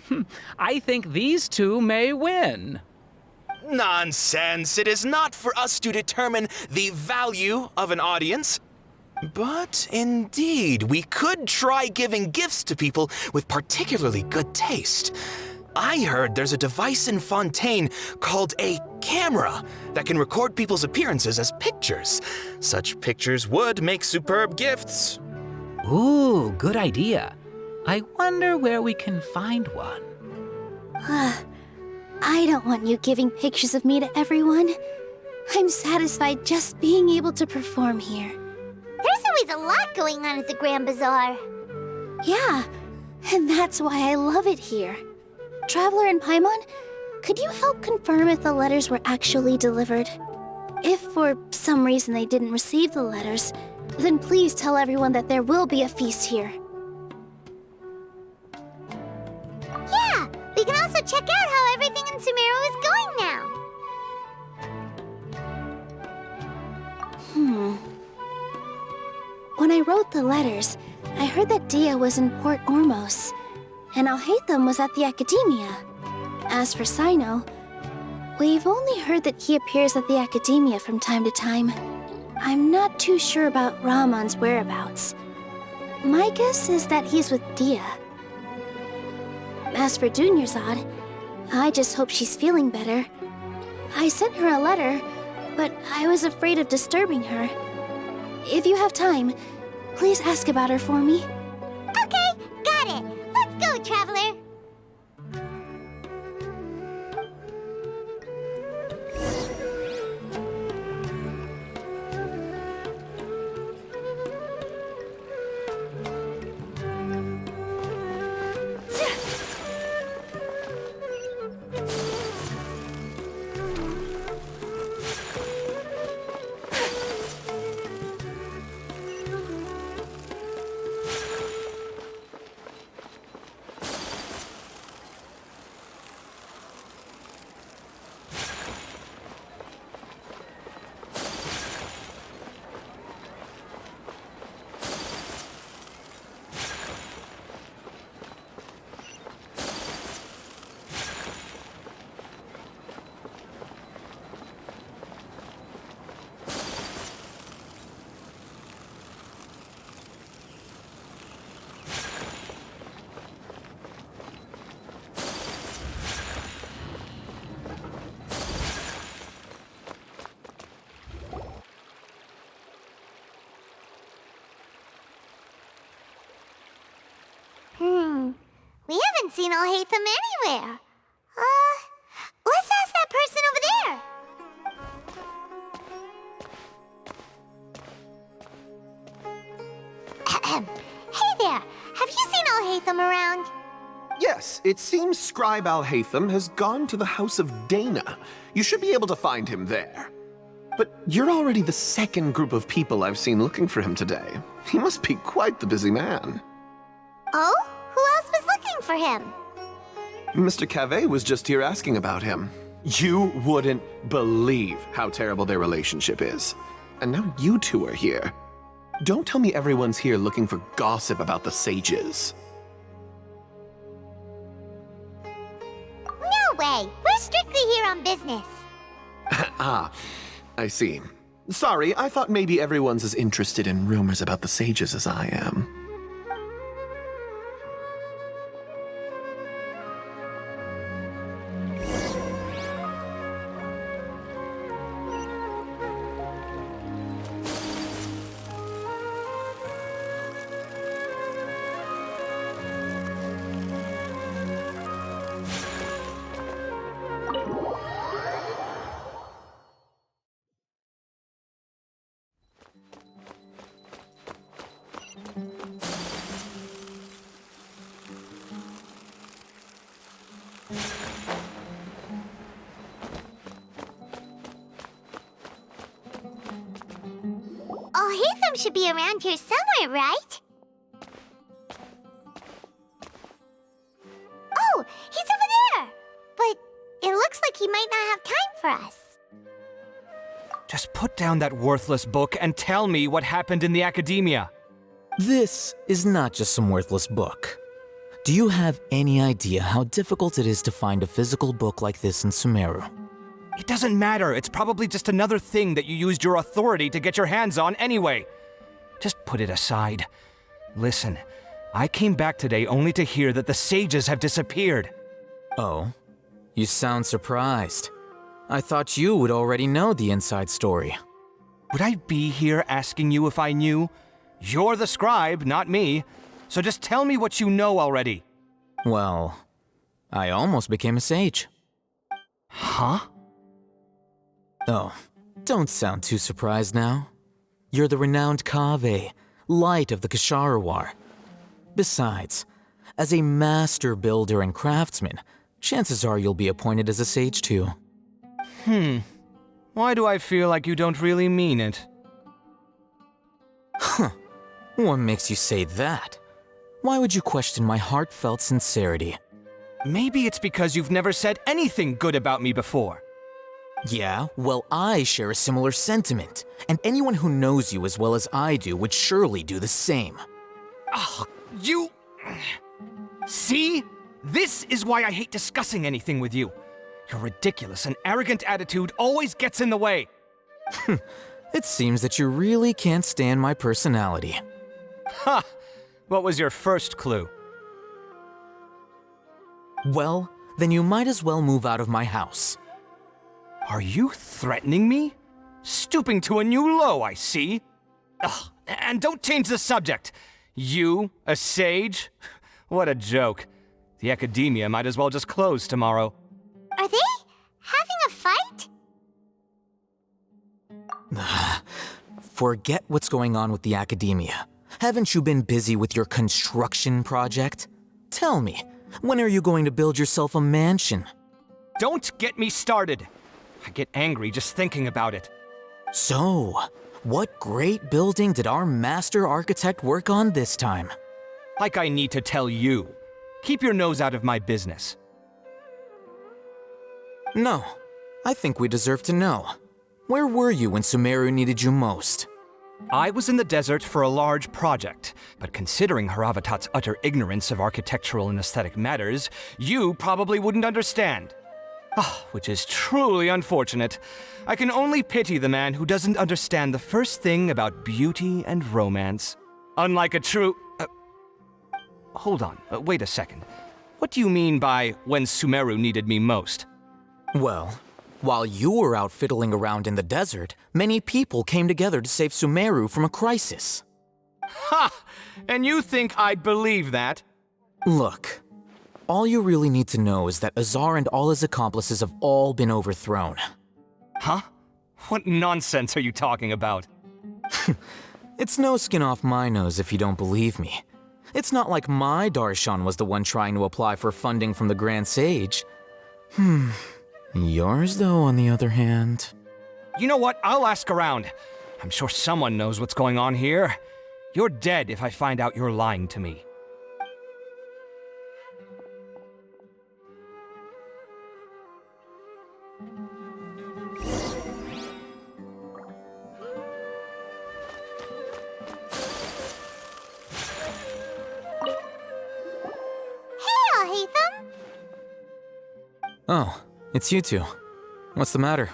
I think these two may win. Nonsense! It is not for us to determine the value of an audience. But indeed, we could try giving gifts to people with particularly good taste. I heard there's a device in Fontaine called a camera that can record people's appearances as pictures. Such pictures would make superb gifts. Ooh, good idea. I wonder where we can find one. I don't want you giving pictures of me to everyone. I'm satisfied just being able to perform here. There's always a lot going on at the Grand Bazaar. Yeah, and that's why I love it here. Traveler and Paimon, could you help confirm if the letters were actually delivered? If for some reason they didn't receive the letters, then please tell everyone that there will be a feast here. Yeah, we can also check out how everything in Sumeru is going now. When I wrote the letters, I heard that Dia was in Port Ormos, and Alhaitham was at the Academia. As for Sino, we've only heard that he appears at the Academia from time to time. I'm not too sure about Rahman's whereabouts. My guess is that he's with Dia. As for Dunyarzad, I just hope she's feeling better. I sent her a letter, but I was afraid of disturbing her. If you have time, please ask about her for me. Okay, got it. Let's go, Traveler. We haven't seen Alhaitham anywhere. Let's ask that person over there. Hey there, have you seen Alhaitham around? Yes, it seems Scribe Alhaitham has gone to the House of Dana. You should be able to find him there. But you're already the second group of people I've seen looking for him today. He must be quite the busy man. Oh? Who else was looking for him? Mr. Cave was just here asking about him. You wouldn't believe how terrible their relationship is. And now you two are here. Don't tell me everyone's here looking for gossip about the sages. No way! We're strictly here on business. Ah, I see. Sorry, I thought maybe everyone's as interested in rumors about the sages as I am. should be around here somewhere, right? Oh, he's over there! But it looks like he might not have time for us. Just put down that worthless book and tell me what happened in the academia. This is not just some worthless book. Do you have any idea how difficult it is to find a physical book like this in Sumeru? It doesn't matter. It's probably just another thing that you used your authority to get your hands on anyway. Just put it aside. Listen, I came back today only to hear that the sages have disappeared. Oh? You sound surprised. I thought you would already know the inside story. Would I be here asking you if I knew? You're the scribe, not me. So just tell me what you know already. Well, I almost became a sage. Huh? Oh, don't sound too surprised now. You're the renowned Kaveh, light of the Ksharawar. Besides, as a master builder and craftsman, chances are you'll be appointed as a sage too. Why do I feel like you don't really mean it? Huh. What makes you say that? Why would you question my heartfelt sincerity? Maybe it's because you've never said anything good about me before. Yeah, well, I share a similar sentiment, and anyone who knows you as well as I do would surely do the same. Oh, you... See? This is why I hate discussing anything with you. Your ridiculous and arrogant attitude always gets in the way. It seems that you really can't stand my personality. Ha! What was your first clue? Well, then you might as well move out of my house. Are you threatening me? Stooping to a new low, I see. Ugh, and don't change the subject. You, a sage? What a joke. The academia might as well just close tomorrow. Are they having a fight? Forget what's going on with the academia. Haven't you been busy with your construction project? Tell me, when are you going to build yourself a mansion? Don't get me started. I get angry just thinking about it. So, what great building did our master architect work on this time? Like I need to tell you. Keep your nose out of my business. No, I think we deserve to know. Where were you when Sumeru needed you most? I was in the desert for a large project, but considering Haravatat's utter ignorance of architectural and aesthetic matters, you probably wouldn't understand. Which is truly unfortunate. I can only pity the man who doesn't understand the first thing about beauty and romance. Unlike a true... Hold on, wait a second. What do you mean by when Sumeru needed me most? Well, while you were out fiddling around in the desert, many people came together to save Sumeru from a crisis. Ha! And you think I'd believe that? Look, all you really need to know is that Azar and all his accomplices have all been overthrown. Huh? What nonsense are you talking about? It's no skin off my nose if you don't believe me. It's not like my Darshan was the one trying to apply for funding from the Grand Sage. Yours, though, on the other hand... You know what? I'll ask around. I'm sure someone knows what's going on here. You're dead if I find out you're lying to me. Oh, it's you two. What's the matter?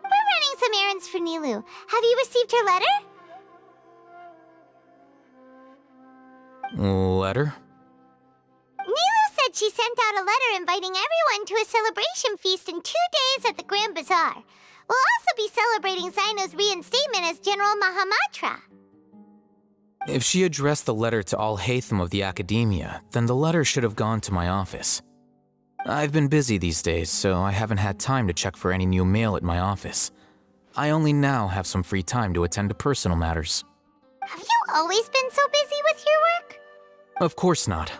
We're running some errands for Nilu. Have you received her letter? Letter? Nilu said she sent out a letter inviting everyone to a celebration feast in 2 days at the Grand Bazaar. We'll also be celebrating Zaino's reinstatement as General Mahamatra. If she addressed the letter to all Hatham of the Academia, then the letter should have gone to my office. I've been busy these days, so I haven't had time to check for any new mail at my office. I only now have some free time to attend to personal matters. Have you always been so busy with your work? Of course not.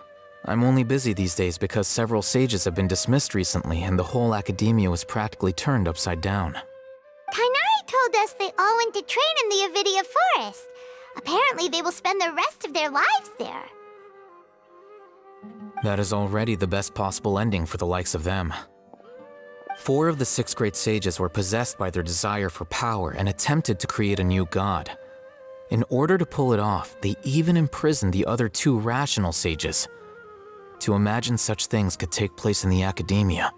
I'm only busy these days because several sages have been dismissed recently and the whole academia was practically turned upside down. Kainari told us they all went to train in the Avidia forest. Apparently they will spend the rest of their lives there. That is already the best possible ending for the likes of them. 4 of the 6 great sages were possessed by their desire for power and attempted to create a new god. In order to pull it off, they even imprisoned the other 2 rational sages. To imagine such things could take place in the academia.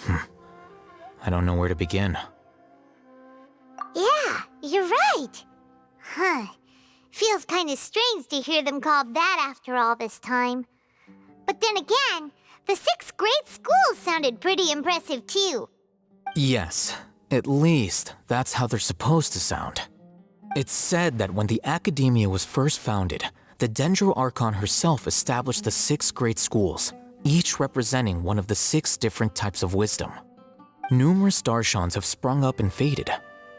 I don't know where to begin. Yeah, you're right. Huh. Feels kind of strange to hear them called that after all this time. But then again, the 6 great schools sounded pretty impressive too. Yes, at least that's how they're supposed to sound. It's said that when the academia was first founded, the Dendro Archon herself established the 6 great schools, each representing one of the 6 different types of wisdom. Numerous Darshans have sprung up and faded.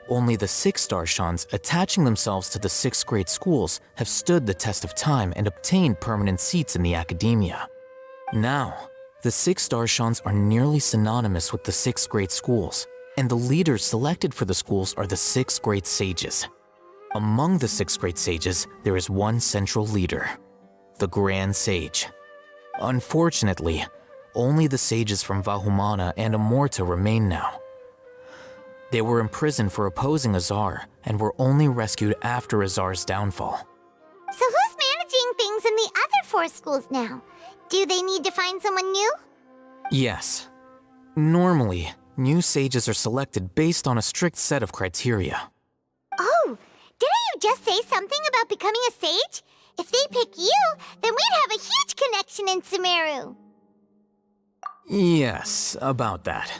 Only the 6 Darshans attaching themselves to the 6 great schools have stood the test of time and obtained permanent seats in the academia. Now, the 6 Darshans are nearly synonymous with the 6 great schools, and the leaders selected for the schools are the 6 great sages. Among the 6 great sages, there is one central leader, the Grand Sage. Unfortunately, only the sages from Vahumana and Amorta remain now. They were imprisoned for opposing Azar and were only rescued after Azar's downfall. So who's managing things in the other 4 schools now? Do they need to find someone new? Yes. Normally, new sages are selected based on a strict set of criteria. Oh, didn't you just say something about becoming a sage? If they pick you, then we'd have a huge connection in Sumeru. Yes, about that.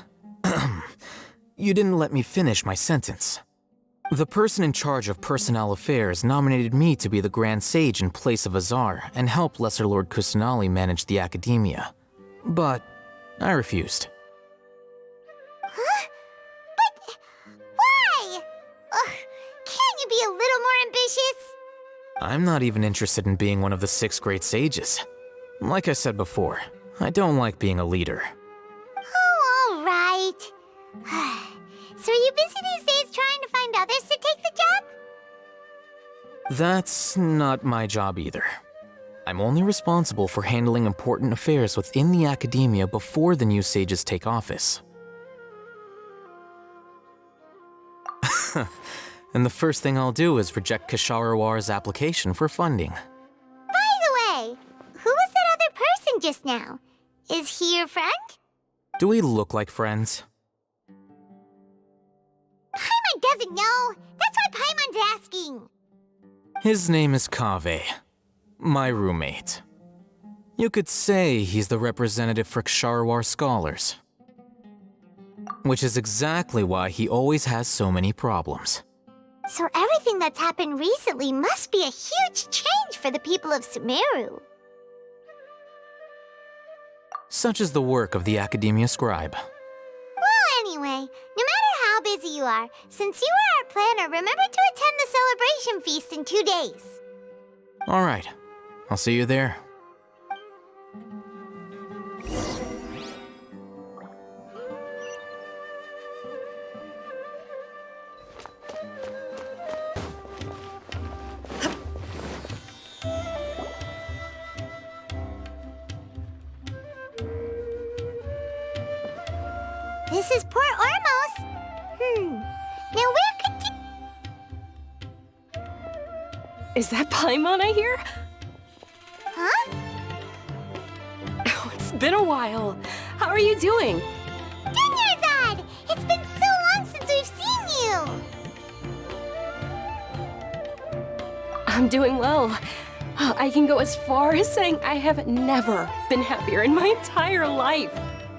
You didn't let me finish my sentence. The person in charge of personnel affairs nominated me to be the Grand Sage in place of Azar and help Lesser Lord Kusanali manage the academia. But I refused. Huh? But why? Can't you be a little more ambitious? I'm not even interested in being one of the 6 great sages. Like I said before, I don't like being a leader. Oh, all right. So are you busy these days trying to find others to take the job? That's not my job either. I'm only responsible for handling important affairs within the academia before the new sages take office. And the first thing I'll do is reject Kasharawar's application for funding. By the way, who was that other person just now? Is he your friend? Do we look like friends? Paimon doesn't know. That's why Paimon's asking. His name is Kaveh, my roommate. You could say he's the representative for Ksharawar scholars. Which is exactly why he always has so many problems. So everything that's happened recently must be a huge change for the people of Sumeru. Such is the work of the Academia Scribe. Well, anyway, no matter how busy you are, since you are our planner, remember to attend the celebration feast in 2 days. All right, I'll see you there. This is Port Ormos. Now where could Is that Paimon I hear? Huh? Oh, it's been a while. How are you doing? Dunyarzad! It's been so long since we've seen you! I'm doing well. I can go as far as saying I have never been happier in my entire life.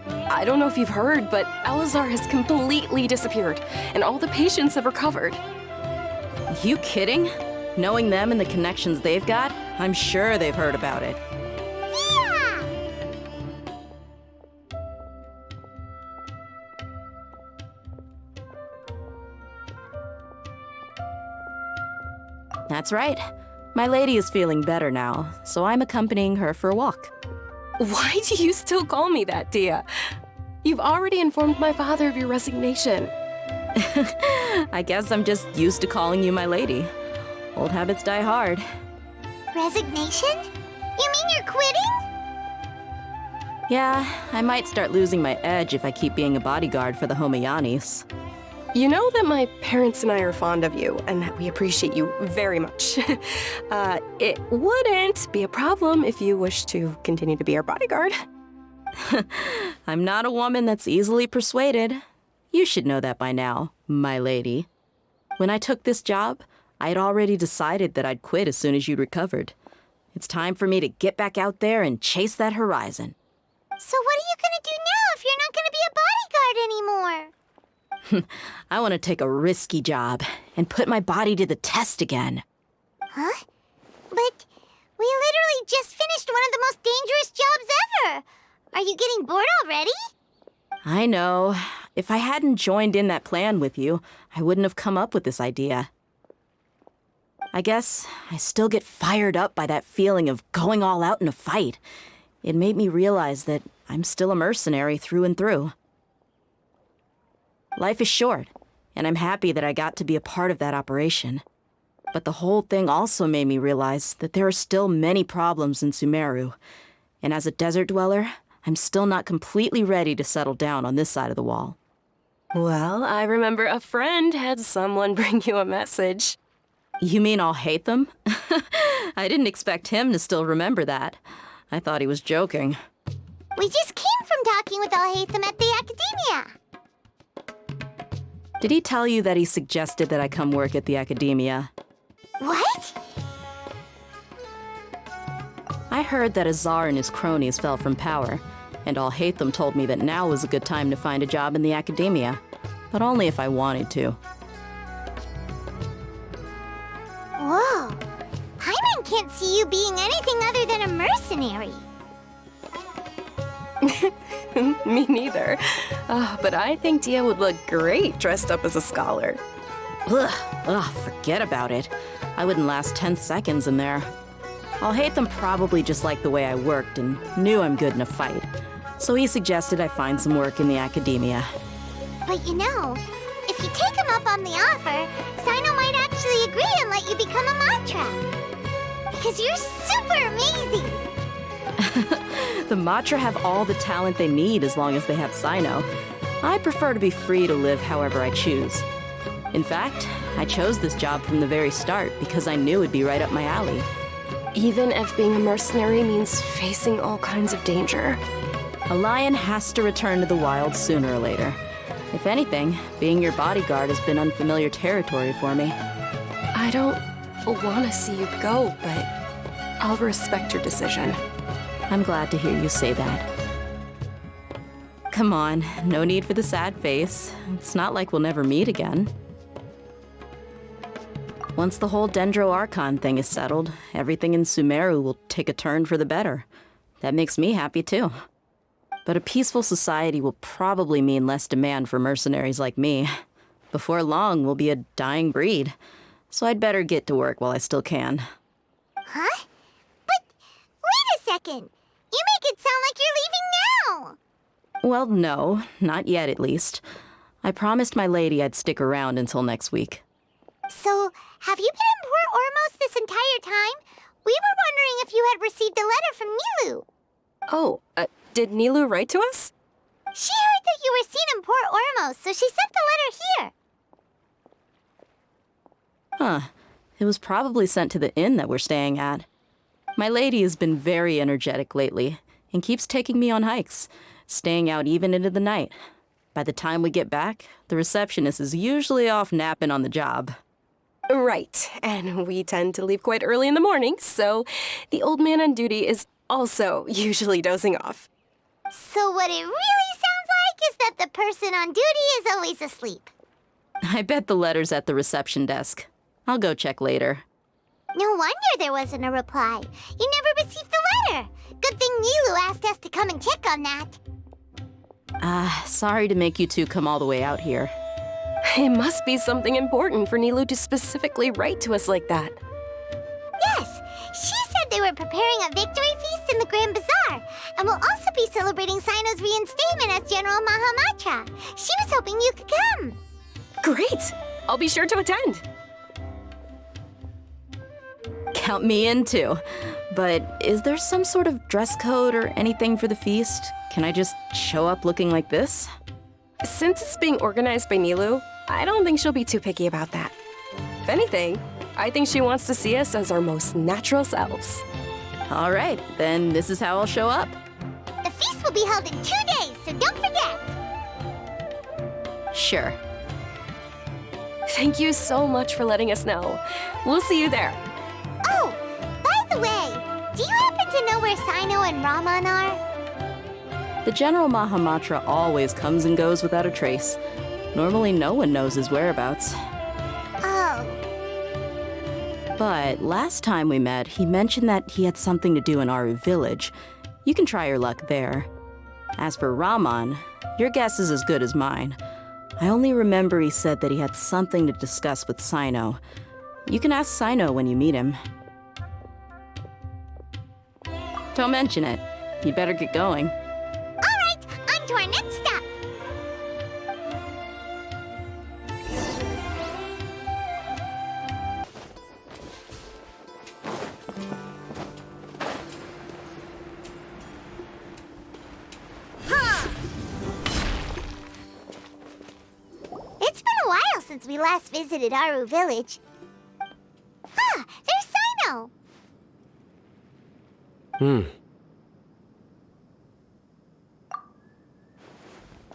I don't know if you've heard, but Elazar has completely disappeared, and all the patients have recovered. You kidding? Knowing them and the connections they've got, I'm sure they've heard about it. Yeah! That's right. My lady is feeling better now, so I'm accompanying her for a walk. Why do you still call me that, Dia? You've already informed my father of your resignation. I guess I'm just used to calling you my lady. Old habits die hard. Resignation? You mean you're quitting? Yeah, I might start losing my edge if I keep being a bodyguard for the Homayanis. You know that my parents and I are fond of you, and that we appreciate you very much. It wouldn't be a problem if you wish to continue to be our bodyguard. I'm not a woman that's easily persuaded. You should know that by now, my lady. When I took this job, I had already decided that I'd quit as soon as you'd recovered. It's time for me to get back out there and chase that horizon. So what are you gonna do now if you're not gonna be a bodyguard anymore? I want to take a risky job and put my body to the test again. Huh? But we literally just finished one of the most dangerous jobs ever. Are you getting bored already? I know. If I hadn't joined in that plan with you, I wouldn't have come up with this idea. I guess I still get fired up by that feeling of going all out in a fight. It made me realize that I'm still a mercenary through and through. Life is short, and I'm happy that I got to be a part of that operation. But the whole thing also made me realize that there are still many problems in Sumeru. And as a desert dweller, I'm still not completely ready to settle down on this side of the wall. Well, I remember a friend had someone bring you a message. You mean I'll hate them? I didn't expect him to still remember that. I thought he was joking. We just came from talking with Al-Haytham at the Academia. Did he tell you that he suggested that I come work at the Academia? What? I heard that Azar and his cronies fell from power, and Al-Haytham told me that now was a good time to find a job in the Academia, but only if I wanted to. Whoa. Paimon can't see you being anything other than a mercenary. Me neither. But I think Dia would look great dressed up as a scholar. Ugh, forget about it. I wouldn't last 10 seconds in there. Al-Haytham probably just liked the way I worked and knew I'm good in a fight. So he suggested I find some work in the Academia. But you know, if you take him up on the offer, Sino might actually agree and let you become a Matra. Because you're super amazing! The Matra have all the talent they need as long as they have Sino. I prefer to be free to live however I choose. In fact, I chose this job from the very start because I knew it'd be right up my alley. Even if being a mercenary means facing all kinds of danger. A lion has to return to the wild sooner or later. If anything, being your bodyguard has been unfamiliar territory for me. I don't want to see you go, but I'll respect your decision. I'm glad to hear you say that. Come on, no need for the sad face. It's not like we'll never meet again. Once the whole Dendro Archon thing is settled, everything in Sumeru will take a turn for the better. That makes me happy too. But a peaceful society will probably mean less demand for mercenaries like me. Before long, we'll be a dying breed. So I'd better get to work while I still can. Huh? But wait a second! You make it sound like you're leaving now! Well, no, not yet at least. I promised my lady I'd stick around until next week. So, have you been in Port Ormos this entire time? We were wondering if you had received a letter from Nilu. Oh, did Nilu write to us? She heard that you were seen in Port Ormos, so she sent the letter here. Huh. It was probably sent to the inn that we're staying at. My lady has been very energetic lately and keeps taking me on hikes, staying out even into the night. By the time we get back, the receptionist is usually off napping on the job. Right, and we tend to leave quite early in the morning, so the old man on duty is also usually dozing off. So what it really sounds like is that the person on duty is always asleep. I bet the letter's at the reception desk. I'll go check later. No wonder there wasn't a reply. You never received the letter. Good thing Nilu asked us to come and check on that. Sorry to make you two come all the way out here. It must be something important for Nilu to specifically write to us like that. Yes, she said they were preparing a victory feast in the Grand Bazaar, and will also be celebrating Sino's reinstatement as General Mahamatra. She was hoping you could come. Great! I'll be sure to attend. Count me in too. But is there some sort of dress code or anything for the feast? Can I just show up looking like this? Since it's being organized by Nilu, I don't think she'll be too picky about that. If anything, I think she wants to see us as our most natural selves. All right, then this is how I'll show up. The feast will be held in 2 days, so don't forget. Sure. Thank you so much for letting us know. We'll see you there. Oh, by the way, do you happen to know where Sino and Raman are? The General Mahamatra always comes and goes without a trace. Normally no one knows his whereabouts. Oh. But last time we met, he mentioned that he had something to do in Aru village. You can try your luck there. As for Raman, your guess is as good as mine. I only remember he said that he had something to discuss with Sino. You can ask Sino when you meet him. Don't mention it. You better get going. All right, on to our next stop. It's been a while since we last visited Aru village. There's Sino.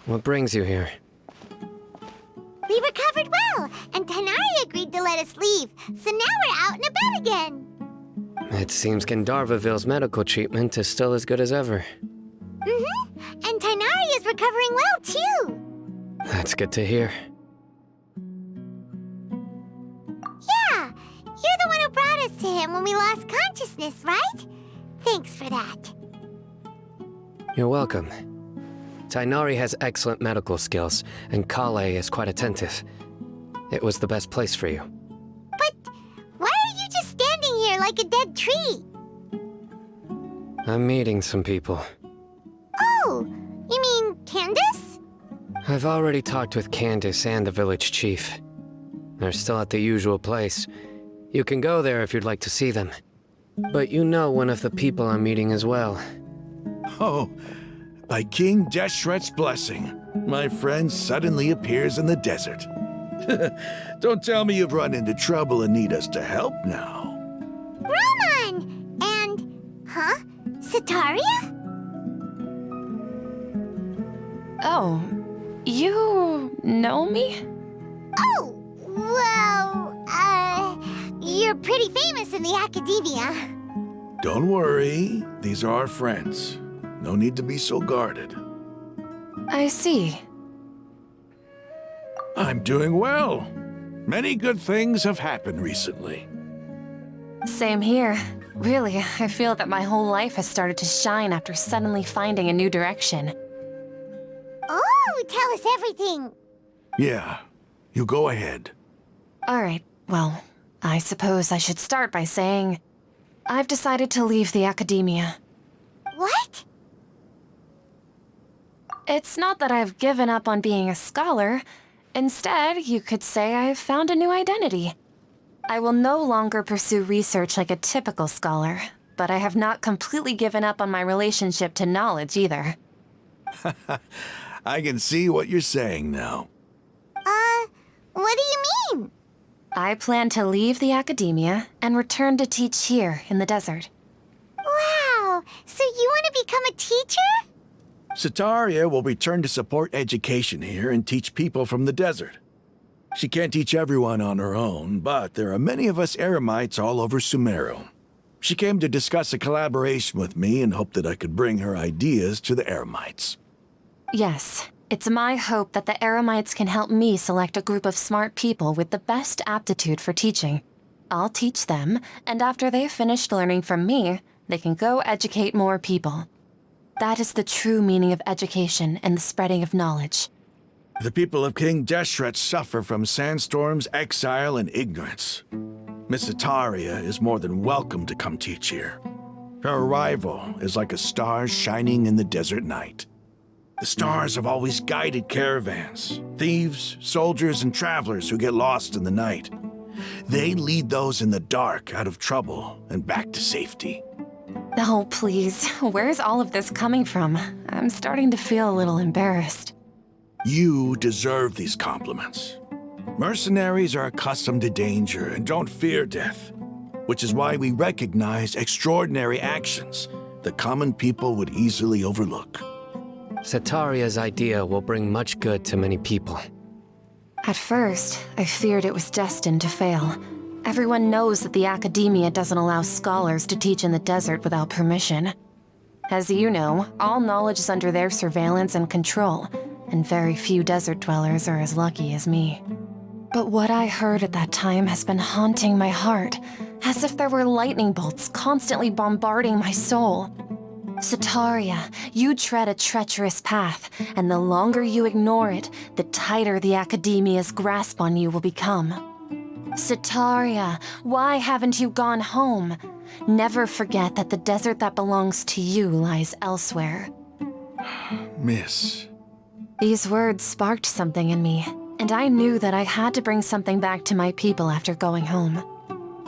What brings you here? We recovered well, and Tanari agreed to let us leave, so now we're out and about again. It seems Gandharvaville's medical treatment is still as good as ever. And Tanari is recovering well, too. That's good to hear. Yeah, you're the one who brought us to him when we lost consciousness, right? Thanks for that. You're welcome. Tainari has excellent medical skills, and Kale is quite attentive. It was the best place for you. But why are you just standing here like a dead tree? I'm meeting some people. Oh, you mean Candace? I've already talked with Candace and the village chief. They're still at the usual place. You can go there if you'd like to see them. But you know one of the people I'm meeting as well. Oh, by King Deshret's blessing, my friend suddenly appears in the desert. Don't tell me you've run into trouble and need us to help now. Raman! And... Sataria? Oh, you know me? Oh, well, you're pretty famous in the academia. Don't worry, these are our friends. No need to be so guarded. I see. I'm doing well. Many good things have happened recently. Same here. Really, I feel that my whole life has started to shine after suddenly finding a new direction. Oh, tell us everything. Yeah, you go ahead. Alright, well, I suppose I should start by saying I've decided to leave the academia. What? It's not that I've given up on being a scholar. Instead, you could say I've found a new identity. I will no longer pursue research like a typical scholar, but I have not completely given up on my relationship to knowledge either. I can see what you're saying now. What do you mean? I plan to leave the academia and return to teach here in the desert. Wow, so you want to become a teacher? Sataria will return to support education here and teach people from the desert. She can't teach everyone on her own, but there are many of us Eremites all over Sumeru. She came to discuss a collaboration with me and hoped that I could bring her ideas to the Eremites. Yes, it's my hope that the Eremites can help me select a group of smart people with the best aptitude for teaching. I'll teach them, and after they've finished learning from me, they can go educate more people. That is the true meaning of education and the spreading of knowledge. The people of King Deshret suffer from sandstorms, exile, and ignorance. Miss Sataria is more than welcome to come teach here. Her arrival is like a star shining in the desert night. The stars have always guided caravans, thieves, soldiers, and travelers who get lost in the night. They lead those in the dark out of trouble and back to safety. Oh, please. Where's all of this coming from? I'm starting to feel a little embarrassed. You deserve these compliments. Mercenaries are accustomed to danger and don't fear death, which is why we recognize extraordinary actions that common people would easily overlook. Setaria's idea will bring much good to many people. At first, I feared it was destined to fail. Everyone knows that the Academia doesn't allow scholars to teach in the desert without permission. As you know, all knowledge is under their surveillance and control, and very few desert dwellers are as lucky as me. But what I heard at that time has been haunting my heart, as if there were lightning bolts constantly bombarding my soul. Setaria, you tread a treacherous path, and the longer you ignore it, the tighter the Academia's grasp on you will become. Setaria, why haven't you gone home? Never forget that the desert that belongs to you lies elsewhere. Miss. These words sparked something in me, and I knew that I had to bring something back to my people after going home.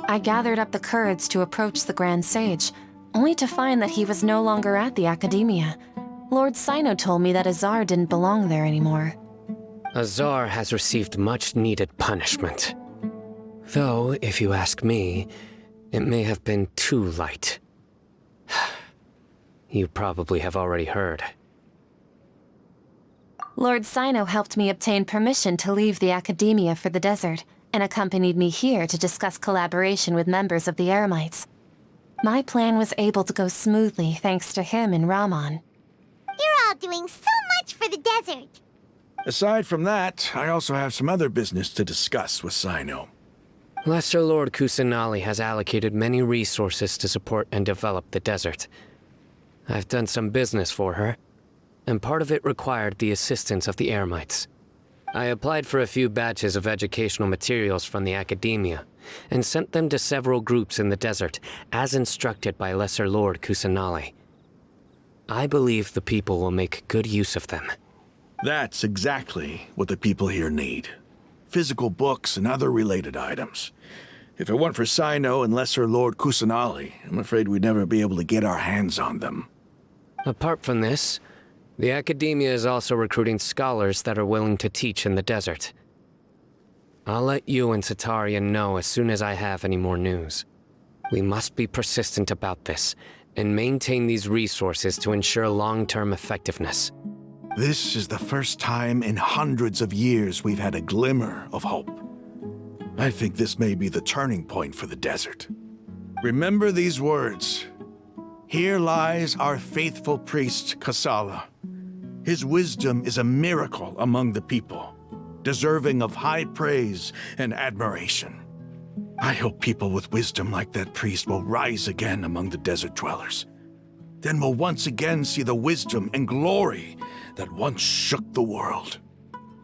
I gathered up the courage to approach the Grand Sage, only to find that he was no longer at the Academia. Lord Sino told me that Azar didn't belong there anymore. Azar has received much-needed punishment. Though, if you ask me, it may have been too light. You probably have already heard. Lord Sino helped me obtain permission to leave the Academia for the desert, and accompanied me here to discuss collaboration with members of the Eremites. My plan was able to go smoothly thanks to him and Rahman. You're all doing so much for the desert. Aside from that, I also have some other business to discuss with Sino. Lesser Lord Kusanali has allocated many resources to support and develop the desert. I've done some business for her, and part of it required the assistance of the Eremites. I applied for a few batches of educational materials from the Academia, and sent them to several groups in the desert, as instructed by Lesser Lord Kusanali. I believe the people will make good use of them. That's exactly what the people here need. Physical books and other related items. If it weren't for Sino and Lesser Lord Kusanali, I'm afraid we'd never be able to get our hands on them. Apart from this, the Academia is also recruiting scholars that are willing to teach in the desert. I'll let you and Setaria know as soon as I have any more news. We must be persistent about this, and maintain these resources to ensure long-term effectiveness. This is the first time in hundreds of years we've had a glimmer of hope. I think this may be the turning point for the desert. Remember these words. Here lies our faithful priest, Kasala. His wisdom is a miracle among the people, deserving of high praise and admiration. I hope people with wisdom like that priest will rise again among the desert dwellers. Then we'll once again see the wisdom and glory that once shook the world.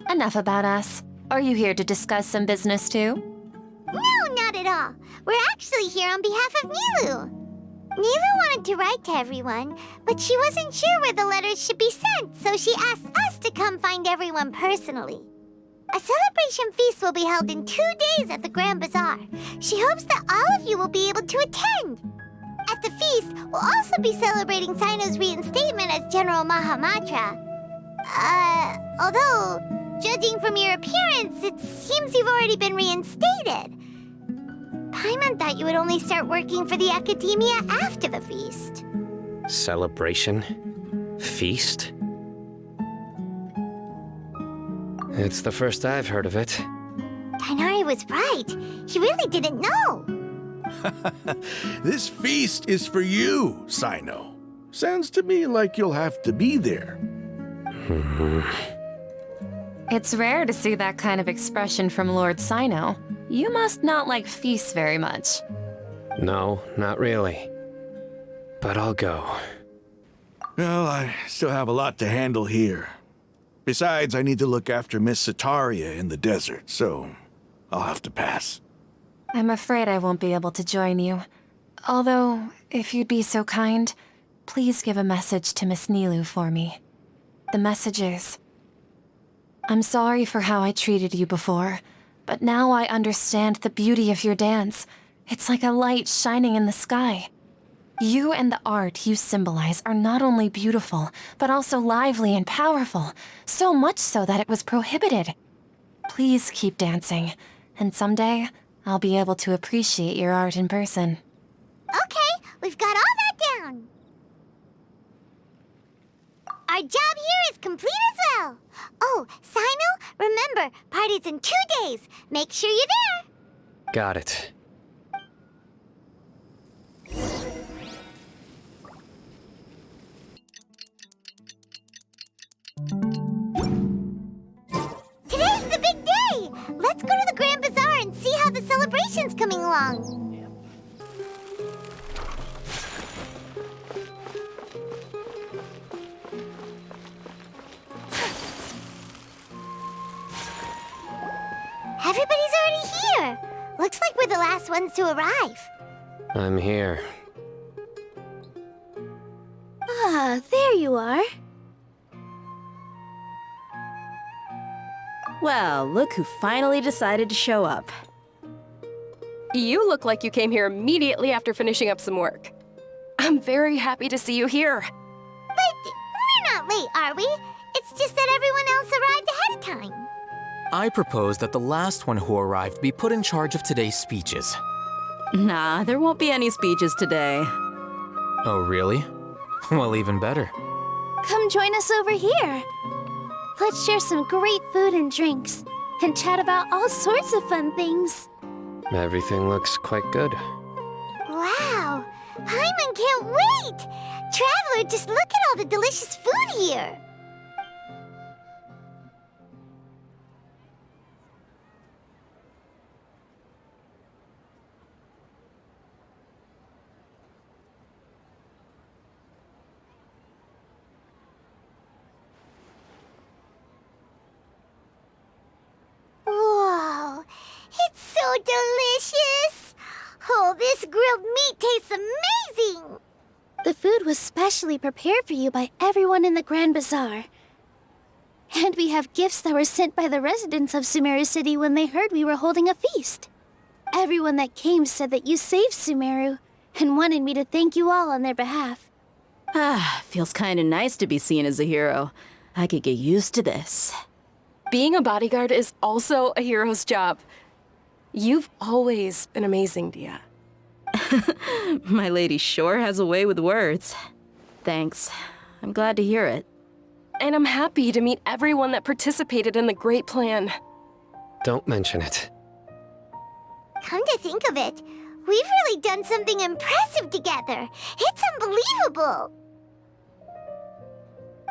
Enough about us. Are you here to discuss some business too? No, not at all. We're actually here on behalf of Nilu. Nilu wanted to write to everyone, but she wasn't sure where the letters should be sent, so she asked us to come find everyone personally. A celebration feast will be held in 2 days at the Grand Bazaar. She hopes that all of you will be able to attend. At the feast, we'll also be celebrating Sino's reinstatement as General Mahamatra. Although, judging from your appearance, it seems you've already been reinstated. Paimon thought you would only start working for the Academia after the feast. Celebration? Feast? It's the first I've heard of it. Tainari was right. He really didn't know. This feast is for you, Sino. Sounds to me like you'll have to be there. It's rare to see that kind of expression from Lord Sino. You must not like feasts very much. No, not really. But I'll go. Well, I still have a lot to handle here. Besides, I need to look after Miss Setaria in the desert, so I'll have to pass. I'm afraid I won't be able to join you. Although, if you'd be so kind, please give a message to Miss Nilu for me. The message is, I'm sorry for how I treated you before, but now I understand the beauty of your dance. It's like a light shining in the sky. You and the art you symbolize are not only beautiful, but also lively and powerful, so much so that it was prohibited. Please keep dancing, and someday I'll be able to appreciate your art in person. Okay, we've got all that down. Our job here is complete as well. Oh, Sino, remember, party's in 2 days. Make sure you're there. Got it. Today's the big day. Let's go to the Grand Bazaar and see how the celebration's coming along. Everybody's already here. Looks like we're the last ones to arrive. I'm here. Ah, there you are. Well, look who finally decided to show up. You look like you came here immediately after finishing up some work. I'm very happy to see you here. But we're not late, are we? It's just that everyone else arrived ahead of time. I propose that the last one who arrived be put in charge of today's speeches. Nah, there won't be any speeches today. Oh, really? Well, even better. Come join us over here. Let's share some great food and drinks, and chat about all sorts of fun things. Everything looks quite good. Wow, Paimon can't wait! Traveler, just look at all the delicious food here. Whoa, it's so delicious! Oh, this grilled meat tastes amazing! The food was specially prepared for you by everyone in the Grand Bazaar. And we have gifts that were sent by the residents of Sumeru City when they heard we were holding a feast. Everyone that came said that you saved Sumeru, and wanted me to thank you all on their behalf. Ah, feels kinda nice to be seen as a hero. I could get used to this. Being a bodyguard is also a hero's job. You've always been amazing, Dia. My lady sure has a way with words. Thanks. I'm glad to hear it. And I'm happy to meet everyone that participated in the great plan. Don't mention it. Come to think of it, we've really done something impressive together. It's unbelievable.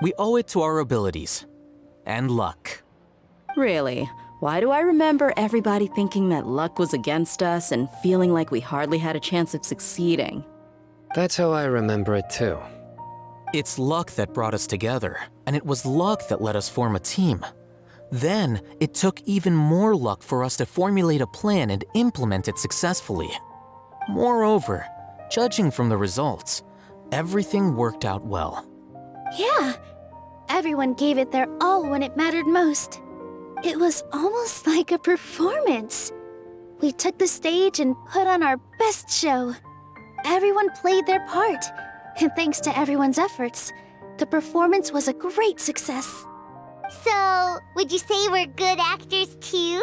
We owe it to our abilities. And luck. Really? Why do I remember everybody thinking that luck was against us and feeling like we hardly had a chance of succeeding? That's how I remember it too. It's luck that brought us together, and it was luck that let us form a team. Then, it took even more luck for us to formulate a plan and implement it successfully. Moreover, judging from the results, everything worked out well. Yeah, everyone gave it their all when it mattered most. It was almost like a performance. We took the stage and put on our best show. Everyone played their part, and thanks to everyone's efforts, the performance was a great success. So, would you say we're good actors too?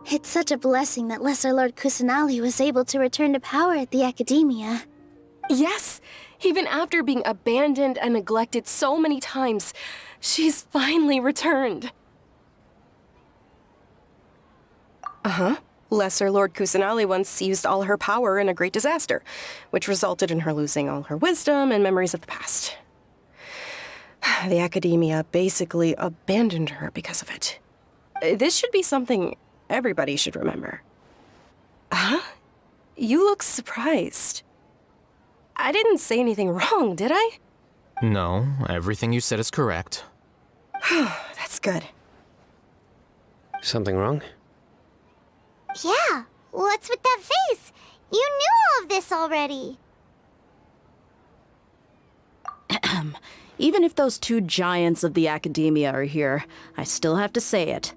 It's such a blessing that Lesser Lord Kusanali was able to return to power at the Academia. Yes, even after being abandoned and neglected so many times, she's finally returned. Uh-huh. Lesser Lord Kusanali once used all her power in a great disaster, which resulted in her losing all her wisdom and memories of the past. The Academia basically abandoned her because of it. This should be something everybody should remember. Huh? You look surprised. I didn't say anything wrong, did I? No, everything you said is correct. That's good. Something wrong? Yeah, what's with that face? You knew all of this already. Even if those two giants of the academia are here, I still have to say it.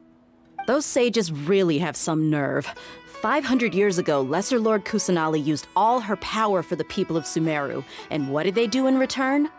Those sages really have some nerve. 500 years ago, Lesser Lord Kusanali used all her power for the people of Sumeru, and what did they do in return?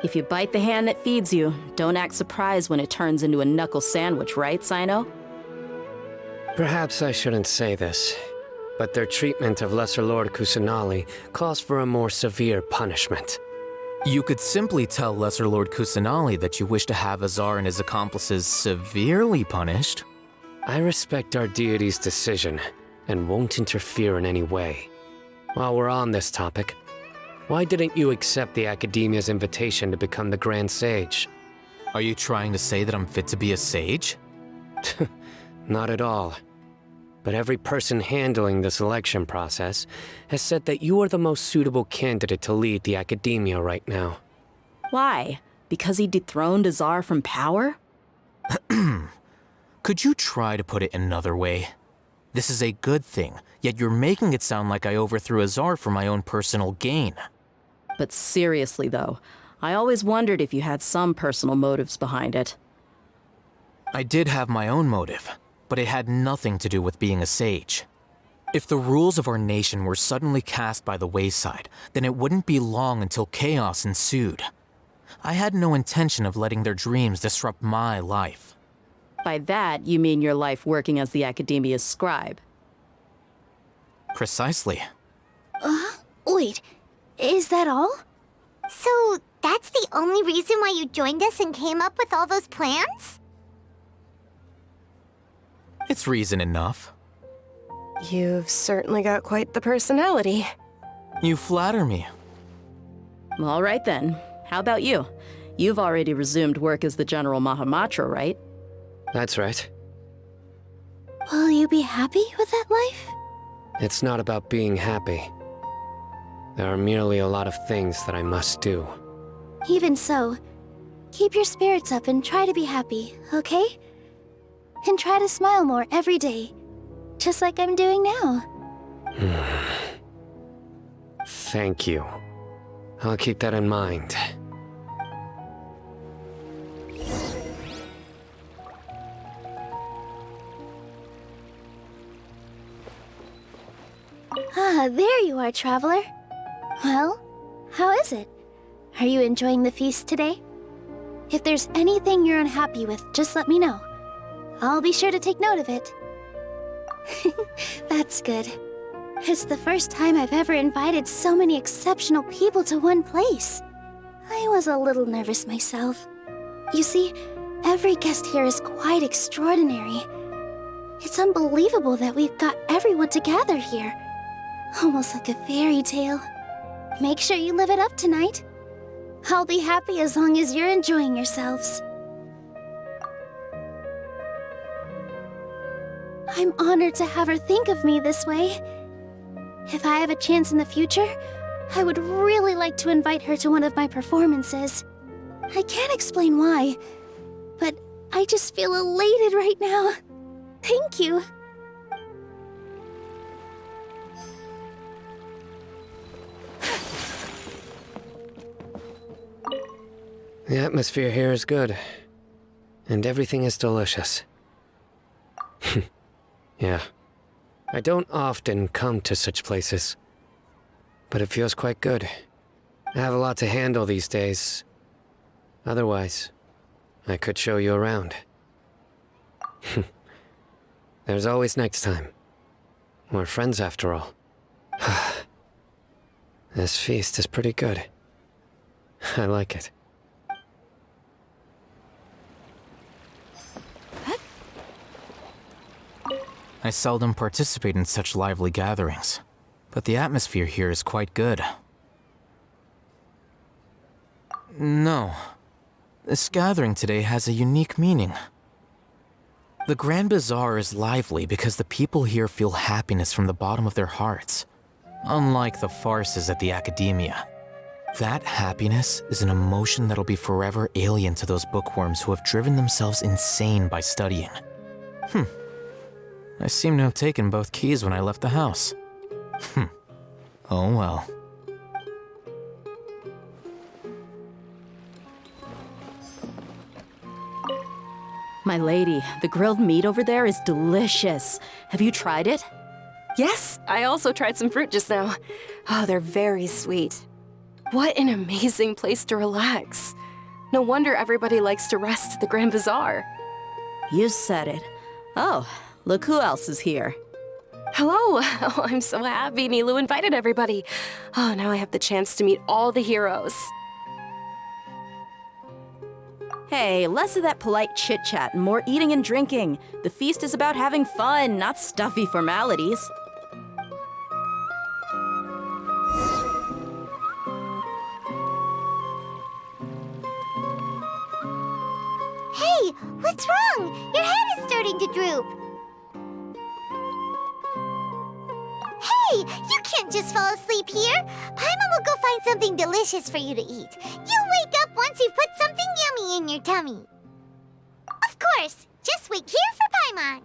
If you bite the hand that feeds you, don't act surprised when it turns into a knuckle sandwich, right, Sino? Perhaps I shouldn't say this, but their treatment of Lesser Lord Kusanali calls for a more severe punishment. You could simply tell Lesser Lord Kusanali that you wish to have Azar and his accomplices severely punished. I respect our deity's decision and won't interfere in any way. While we're on this topic, why didn't you accept the Academia's invitation to become the Grand Sage? Are you trying to say that I'm fit to be a sage? Not at all. But every person handling the selection process has said that you are the most suitable candidate to lead the Academia right now. Why? Because he dethroned Azar from power? Could you try to put it another way? This is a good thing, yet you're making it sound like I overthrew Azar for my own personal gain. But seriously, though, I always wondered if you had some personal motives behind it. I did have my own motive, but it had nothing to do with being a sage. If the rules of our nation were suddenly cast by the wayside, then it wouldn't be long until chaos ensued. I had no intention of letting their dreams disrupt my life. By that, you mean your life working as the Academia's scribe? Precisely. Wait, is that all? So, that's the only reason why you joined us and came up with all those plans? It's reason enough. You've certainly got quite the personality. You flatter me. All right then. How about you? You've already resumed work as the General Mahamatra, right? That's right. Will you be happy with that life? It's not about being happy. There are merely a lot of things that I must do. Even so, keep your spirits up and try to be happy, okay? And try to smile more every day, just like I'm doing now. Thank you. I'll keep that in mind. Ah, there you are, traveler. Well, how is it? Are you enjoying the feast today? If there's anything you're unhappy with, just let me know. I'll be sure to take note of it. That's good. It's the first time I've ever invited so many exceptional people to one place. I was a little nervous myself. You see, every guest here is quite extraordinary. It's unbelievable that we've got everyone together here. Almost like a fairy tale. Make sure you live it up tonight. I'll be happy as long as you're enjoying yourselves. I'm honored to have her think of me this way. If I have a chance in the future, I would really like to invite her to one of my performances. I can't explain why, but I just feel elated right now. Thank you. The atmosphere here is good, and everything is delicious. Yeah. I don't often come to such places, but it feels quite good. I have a lot to handle these days. Otherwise, I could show you around. There's always next time. We're friends after all. This feast is pretty good. I like it. I seldom participate in such lively gatherings, but the atmosphere here is quite good. No. This gathering today has a unique meaning. The Grand Bazaar is lively because the people here feel happiness from the bottom of their hearts. Unlike the farces at the Academia. That happiness is an emotion that'll be forever alien to those bookworms who have driven themselves insane by studying. I seem to have taken both keys when I left the house. Oh well. My lady, the grilled meat over there is delicious. Have you tried it? Yes, I also tried some fruit just now. Oh, they're very sweet. What an amazing place to relax. No wonder everybody likes to rest at the Grand Bazaar. You said it. Oh, look who else is here. Hello! Oh, I'm so happy Nilu invited everybody. Oh, now I have the chance to meet all the heroes. Hey, less of that polite chit-chat and more eating and drinking. The feast is about having fun, not stuffy formalities. Hey, what's wrong? Your head is starting to droop. Hey, you can't just fall asleep here. Paimon will go find something delicious for you to eat. You'll wake up once you've put something yummy in your tummy. Of course, just wait here for Paimon.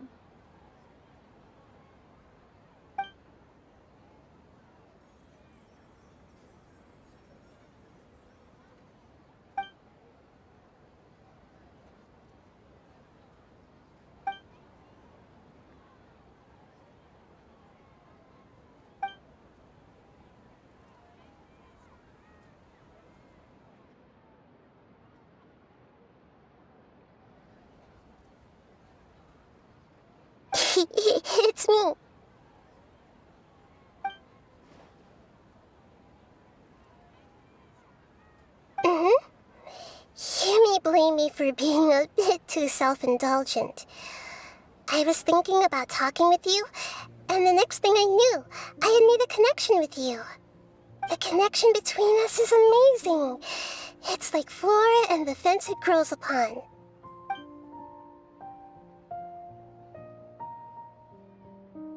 It's me. You may blame me for being a bit too self-indulgent. I was thinking about talking with you, and the next thing I knew, I had made a connection with you. The connection between us is amazing. It's like flora and the fence it grows upon.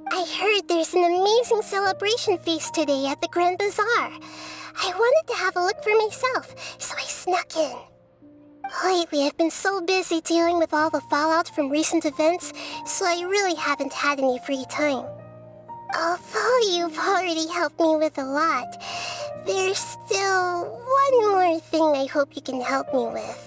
I heard there's an amazing celebration feast today at the Grand Bazaar. I wanted to have a look for myself, so I snuck in. Lately, I've been so busy dealing with all the fallout from recent events, so I really haven't had any free time. Although you've already helped me with a lot, there's still one more thing I hope you can help me with.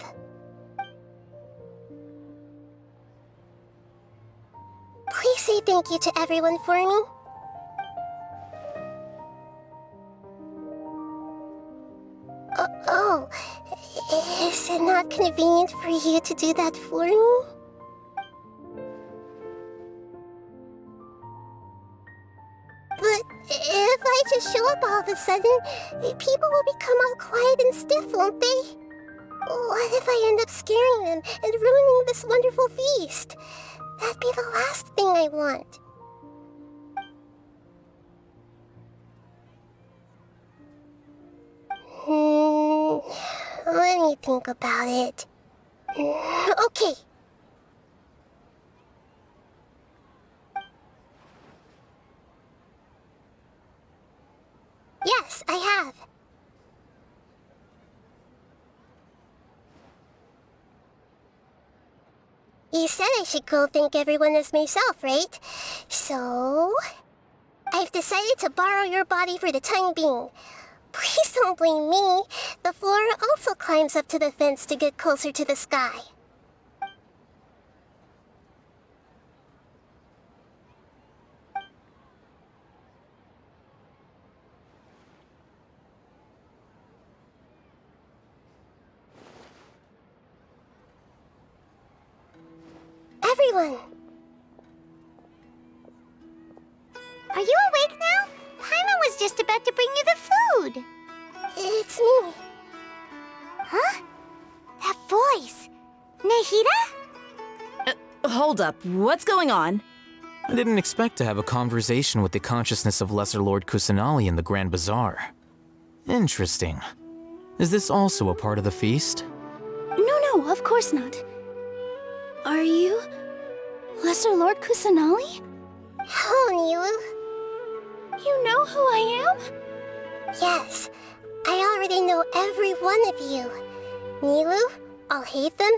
Please say thank you to everyone for me. Oh, is it not convenient for you to do that for me? But if I just show up all of a sudden, people will become all quiet and stiff, won't they? What if I end up scaring them and ruining this wonderful feast? That'd be the last thing I want. Let me think about it. Okay. Yes, I have. You said I should go thank everyone as myself, right? So, I've decided to borrow your body for the time being. Please don't blame me. The flora also climbs up to the fence to get closer to the sky. Everyone! Are you awake now? Paimon was just about to bring you the food. It's me. Huh? That voice. Nahida? Hold up, what's going on? I didn't expect to have a conversation with the consciousness of Lesser Lord Kusanali in the Grand Bazaar. Interesting. Is this also a part of the feast? No, of course not. Are you Lesser Lord Kusanali? Hello, Nilu. You you know who I am? Yes, I already know every one of you. Nilu, Alhaitham,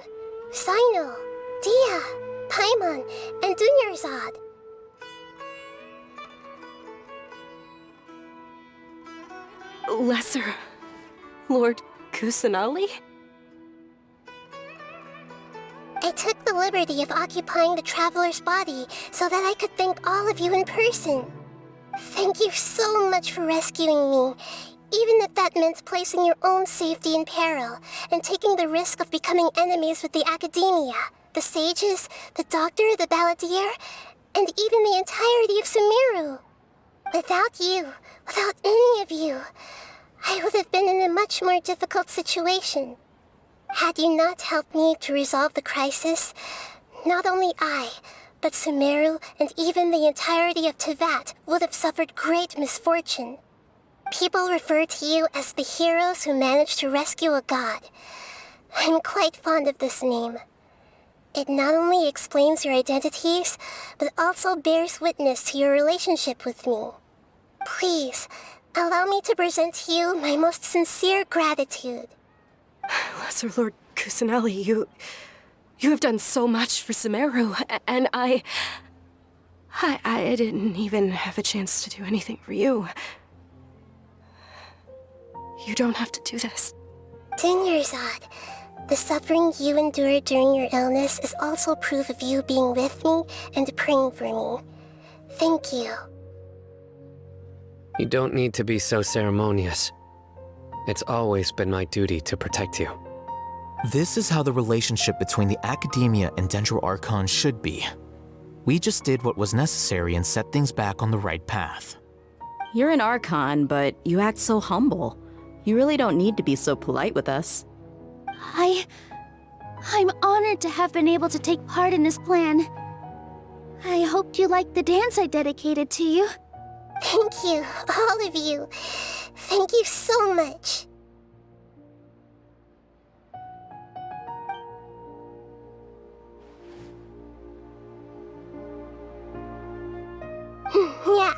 Sino, Dia, Paimon, and Dunyarzad. Lesser Lord Kusanali? I took the liberty of occupying the Traveler's body so that I could thank all of you in person. Thank you so much for rescuing me, even if that meant placing your own safety in peril and taking the risk of becoming enemies with the Academia, the Sages, the Doctor, the Balladeer, and even the entirety of Sumeru. Without you, without any of you, I would have been in a much more difficult situation. Had you not helped me to resolve the crisis, not only I, but Sumeru and even the entirety of Teyvat would have suffered great misfortune. People refer to you as the heroes who managed to rescue a god. I'm quite fond of this name. It not only explains your identities, but also bears witness to your relationship with me. Please, allow me to present to you my most sincere gratitude. Lesser Lord Kusanali, you have done so much for Sumeru, and I didn't even have a chance to do anything for you. You don't have to do this. Dunyarzad, the suffering you endured during your illness is also proof of you being with me and praying for me. Thank you. You don't need to be so ceremonious. It's always been my duty to protect you. This is how the relationship between the Academia and Dendro Archon should be. We just did what was necessary and set things back on the right path. You're an Archon, but you act so humble. You really don't need to be so polite with us. I'm honored to have been able to take part in this plan. I hoped you liked the dance I dedicated to you. Thank you, all of you. Thank you so much. Yeah.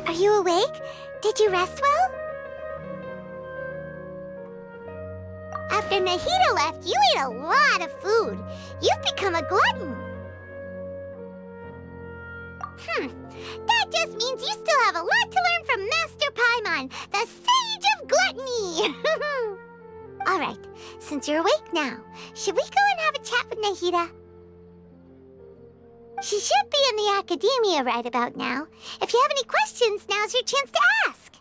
Are you awake? Did you rest well? After Nahida left, you ate a lot of food. You've become a glutton. That just means you still have a lot to learn from Master Paimon, the Sage of Gluttony. All right, since you're awake now, should we go and have a chat with Nahida? She should be in the Academia right about now. If you have any questions, now's your chance to ask.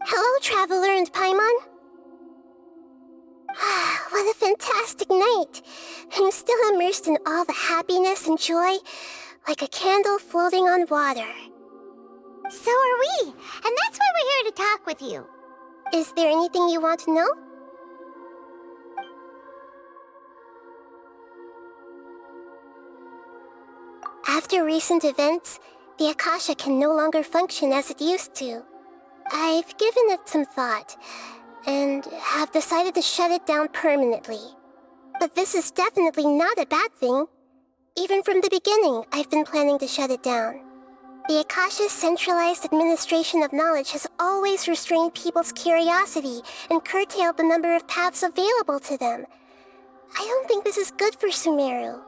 Hello, Traveler and Paimon. What a fantastic night. I'm still immersed in all the happiness and joy, like a candle floating on water. So are we, and that's why we're here to talk with you. Is there anything you want to know? After recent events, the Akasha can no longer function as it used to. I've given it some thought, and have decided to shut it down permanently. But this is definitely not a bad thing. Even from the beginning, I've been planning to shut it down. The Akasha's centralized administration of knowledge has always restrained people's curiosity and curtailed the number of paths available to them. I don't think this is good for Sumeru.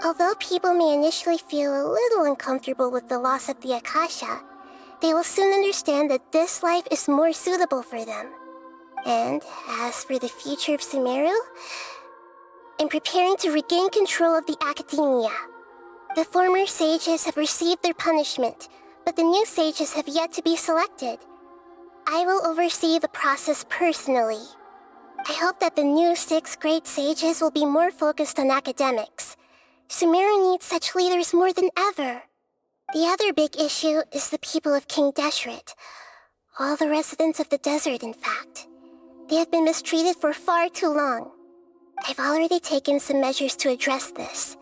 Although people may initially feel a little uncomfortable with the loss of the Akasha, they will soon understand that this life is more suitable for them. And as for the future of Sumeru, I'm preparing to regain control of the academia. The former sages have received their punishment, but the new sages have yet to be selected. I will oversee the process personally. I hope that the new 6th grade sages will be more focused on academics. Sumeru needs such leaders more than ever. The other big issue is the people of King Deshret. All the residents of the desert, in fact. They have been mistreated for far too long. I've already taken some measures to address this.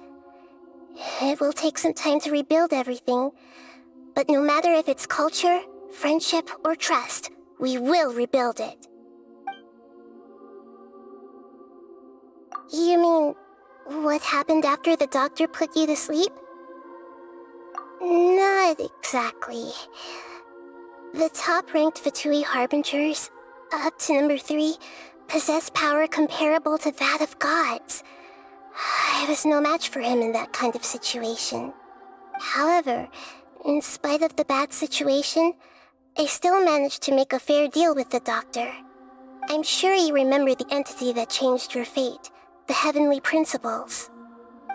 It will take some time to rebuild everything, but no matter if it's culture, friendship, or trust, we will rebuild it. You mean, what happened after the doctor put you to sleep? Not exactly. The top-ranked Fatui Harbingers, up to number 3, possess power comparable to that of gods. I was no match for him in that kind of situation. However, in spite of the bad situation, I still managed to make a fair deal with the doctor. I'm sure you remember the entity that changed your fate, the Heavenly Principles.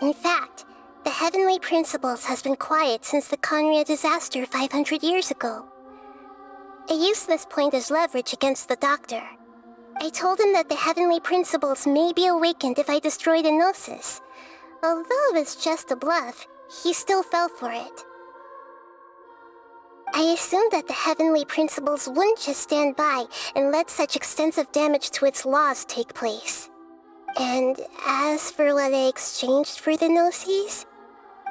In fact, the Heavenly Principles has been quiet since the Conria disaster 500 years ago. I used this point as leverage against the doctor. I told him that the Heavenly Principles may be awakened if I destroy the Gnosis. Although it was just a bluff, he still fell for it. I assumed that the Heavenly Principles wouldn't just stand by and let such extensive damage to its laws take place. And as for what I exchanged for the Gnosis,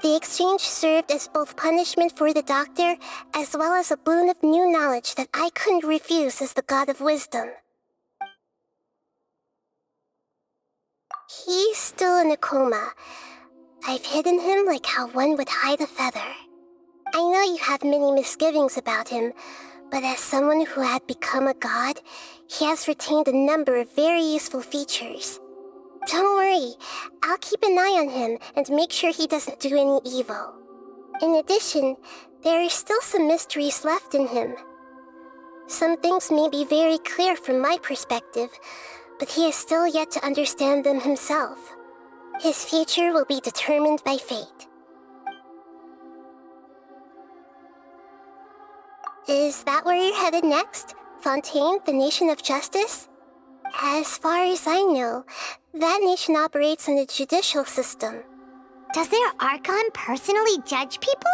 the exchange served as both punishment for the doctor as well as a boon of new knowledge that I couldn't refuse as the God of Wisdom. He's still in a coma. I've hidden him like how one would hide a feather. I know you have many misgivings about him, but as someone who had become a god, he has retained a number of very useful features. Don't worry, I'll keep an eye on him and make sure he doesn't do any evil. In addition, there are still some mysteries left in him. Some things may be very clear from my perspective, but he is still yet to understand them himself. His future will be determined by fate. Is that where you're headed next? Fontaine, the Nation of Justice? As far as I know, that nation operates on a judicial system. Does their Archon personally judge people?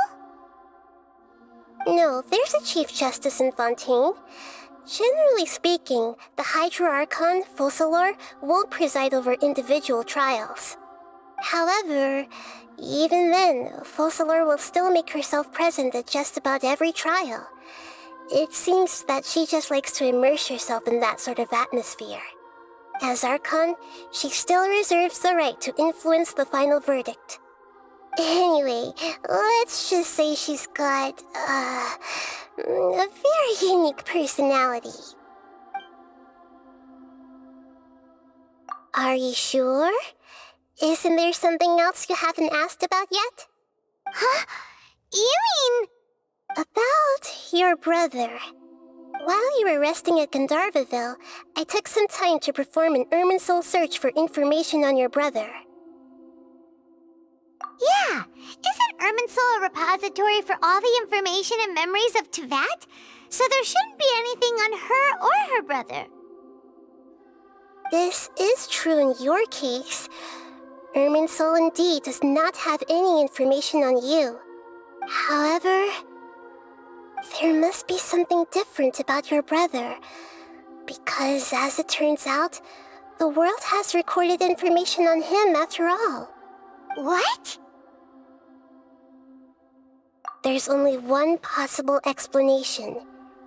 No, there's a Chief Justice in Fontaine. Generally speaking, the Hydra Archon, Focalor, won't preside over individual trials. However, even then, Focalor will still make herself present at just about every trial. It seems that she just likes to immerse herself in that sort of atmosphere. As Archon, she still reserves the right to influence the final verdict. Anyway, let's just say she's got, a very unique personality. Are you sure? Isn't there something else you haven't asked about yet? Huh? You mean... About your brother. While you were resting at Gandharvaville, I took some time to perform an Irminsul search for information on your brother. Yeah! Isn't Irminsul a repository for all the information and memories of Teyvat? So there shouldn't be anything on her or her brother. This is true in your case. Irminsul indeed does not have any information on you. However, there must be something different about your brother, because as it turns out, the world has recorded information on him after all. What? There's only one possible explanation.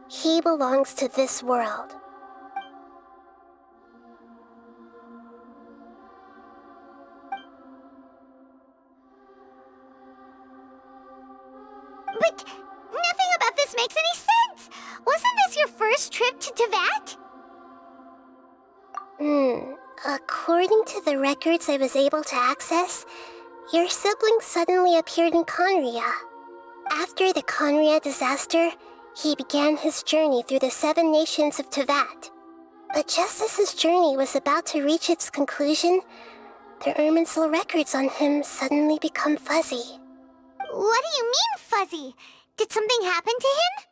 He belongs to this world. But nothing about this makes any sense! Wasn't this your first trip to Teyvat? According to the records I was able to access, your sibling suddenly appeared in Conria. After the Conria disaster, he began his journey through the 7 nations of Teyvat. But just as his journey was about to reach its conclusion, the Irminsul records on him suddenly become fuzzy. What do you mean, fuzzy? Did something happen to him?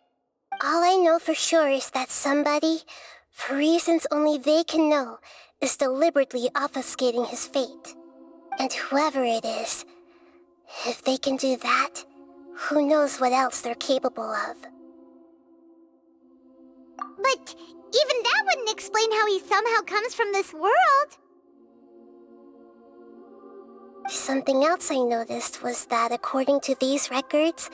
All I know for sure is that somebody, for reasons only they can know, is deliberately obfuscating his fate. And whoever it is, if they can do that, who knows what else they're capable of. But even that wouldn't explain how he somehow comes from this world. Something else I noticed was that according to these records,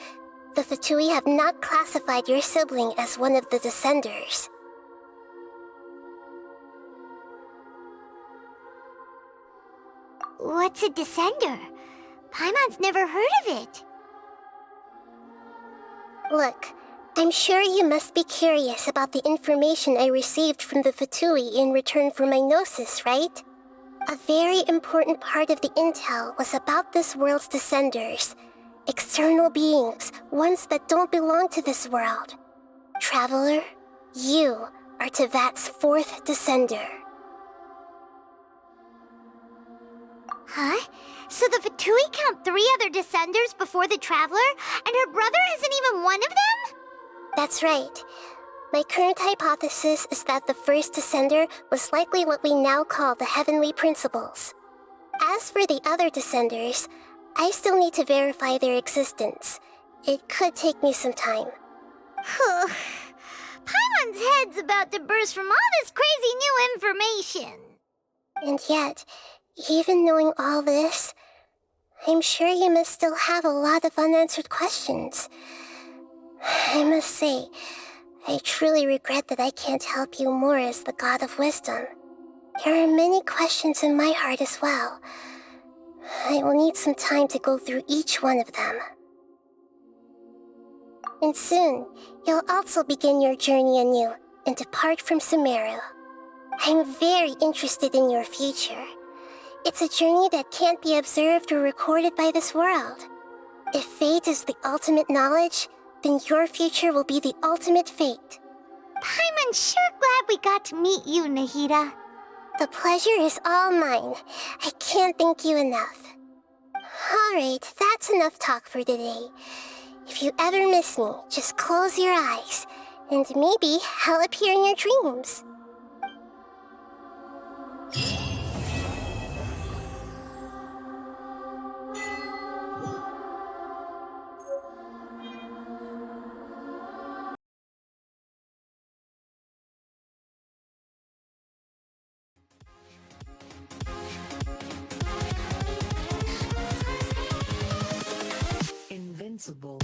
the Fatui have not classified your sibling as one of the Descenders. What's a Descender? Paimon's never heard of it. Look, I'm sure you must be curious about the information I received from the Fatui in return for my gnosis, right? A very important part of the intel was about this world's Descenders. External beings, ones that don't belong to this world. Traveler, you are Tevat's 4th Descender. Huh? So the Fatui count 3 other Descenders before the Traveler, and her brother isn't even one of them? That's right. My current hypothesis is that the first Descender was likely what we now call the Heavenly Principles. As for the other Descenders, I still need to verify their existence. It could take me some time. Paimon's head's about to burst from all this crazy new information. And yet, even knowing all this, I'm sure you must still have a lot of unanswered questions. I must say, I truly regret that I can't help you more as the God of Wisdom. There are many questions in my heart as well. I will need some time to go through each one of them. And soon, you'll also begin your journey anew and depart from Sumeru. I'm very interested in your future. It's a journey that can't be observed or recorded by this world. If fate is the ultimate knowledge, then your future will be the ultimate fate. Paimon's sure glad we got to meet you, Nahida. The pleasure is all mine. I can't thank you enough. Alright, that's enough talk for today. If you ever miss me, just close your eyes, and maybe I'll appear in your dreams. Invincible.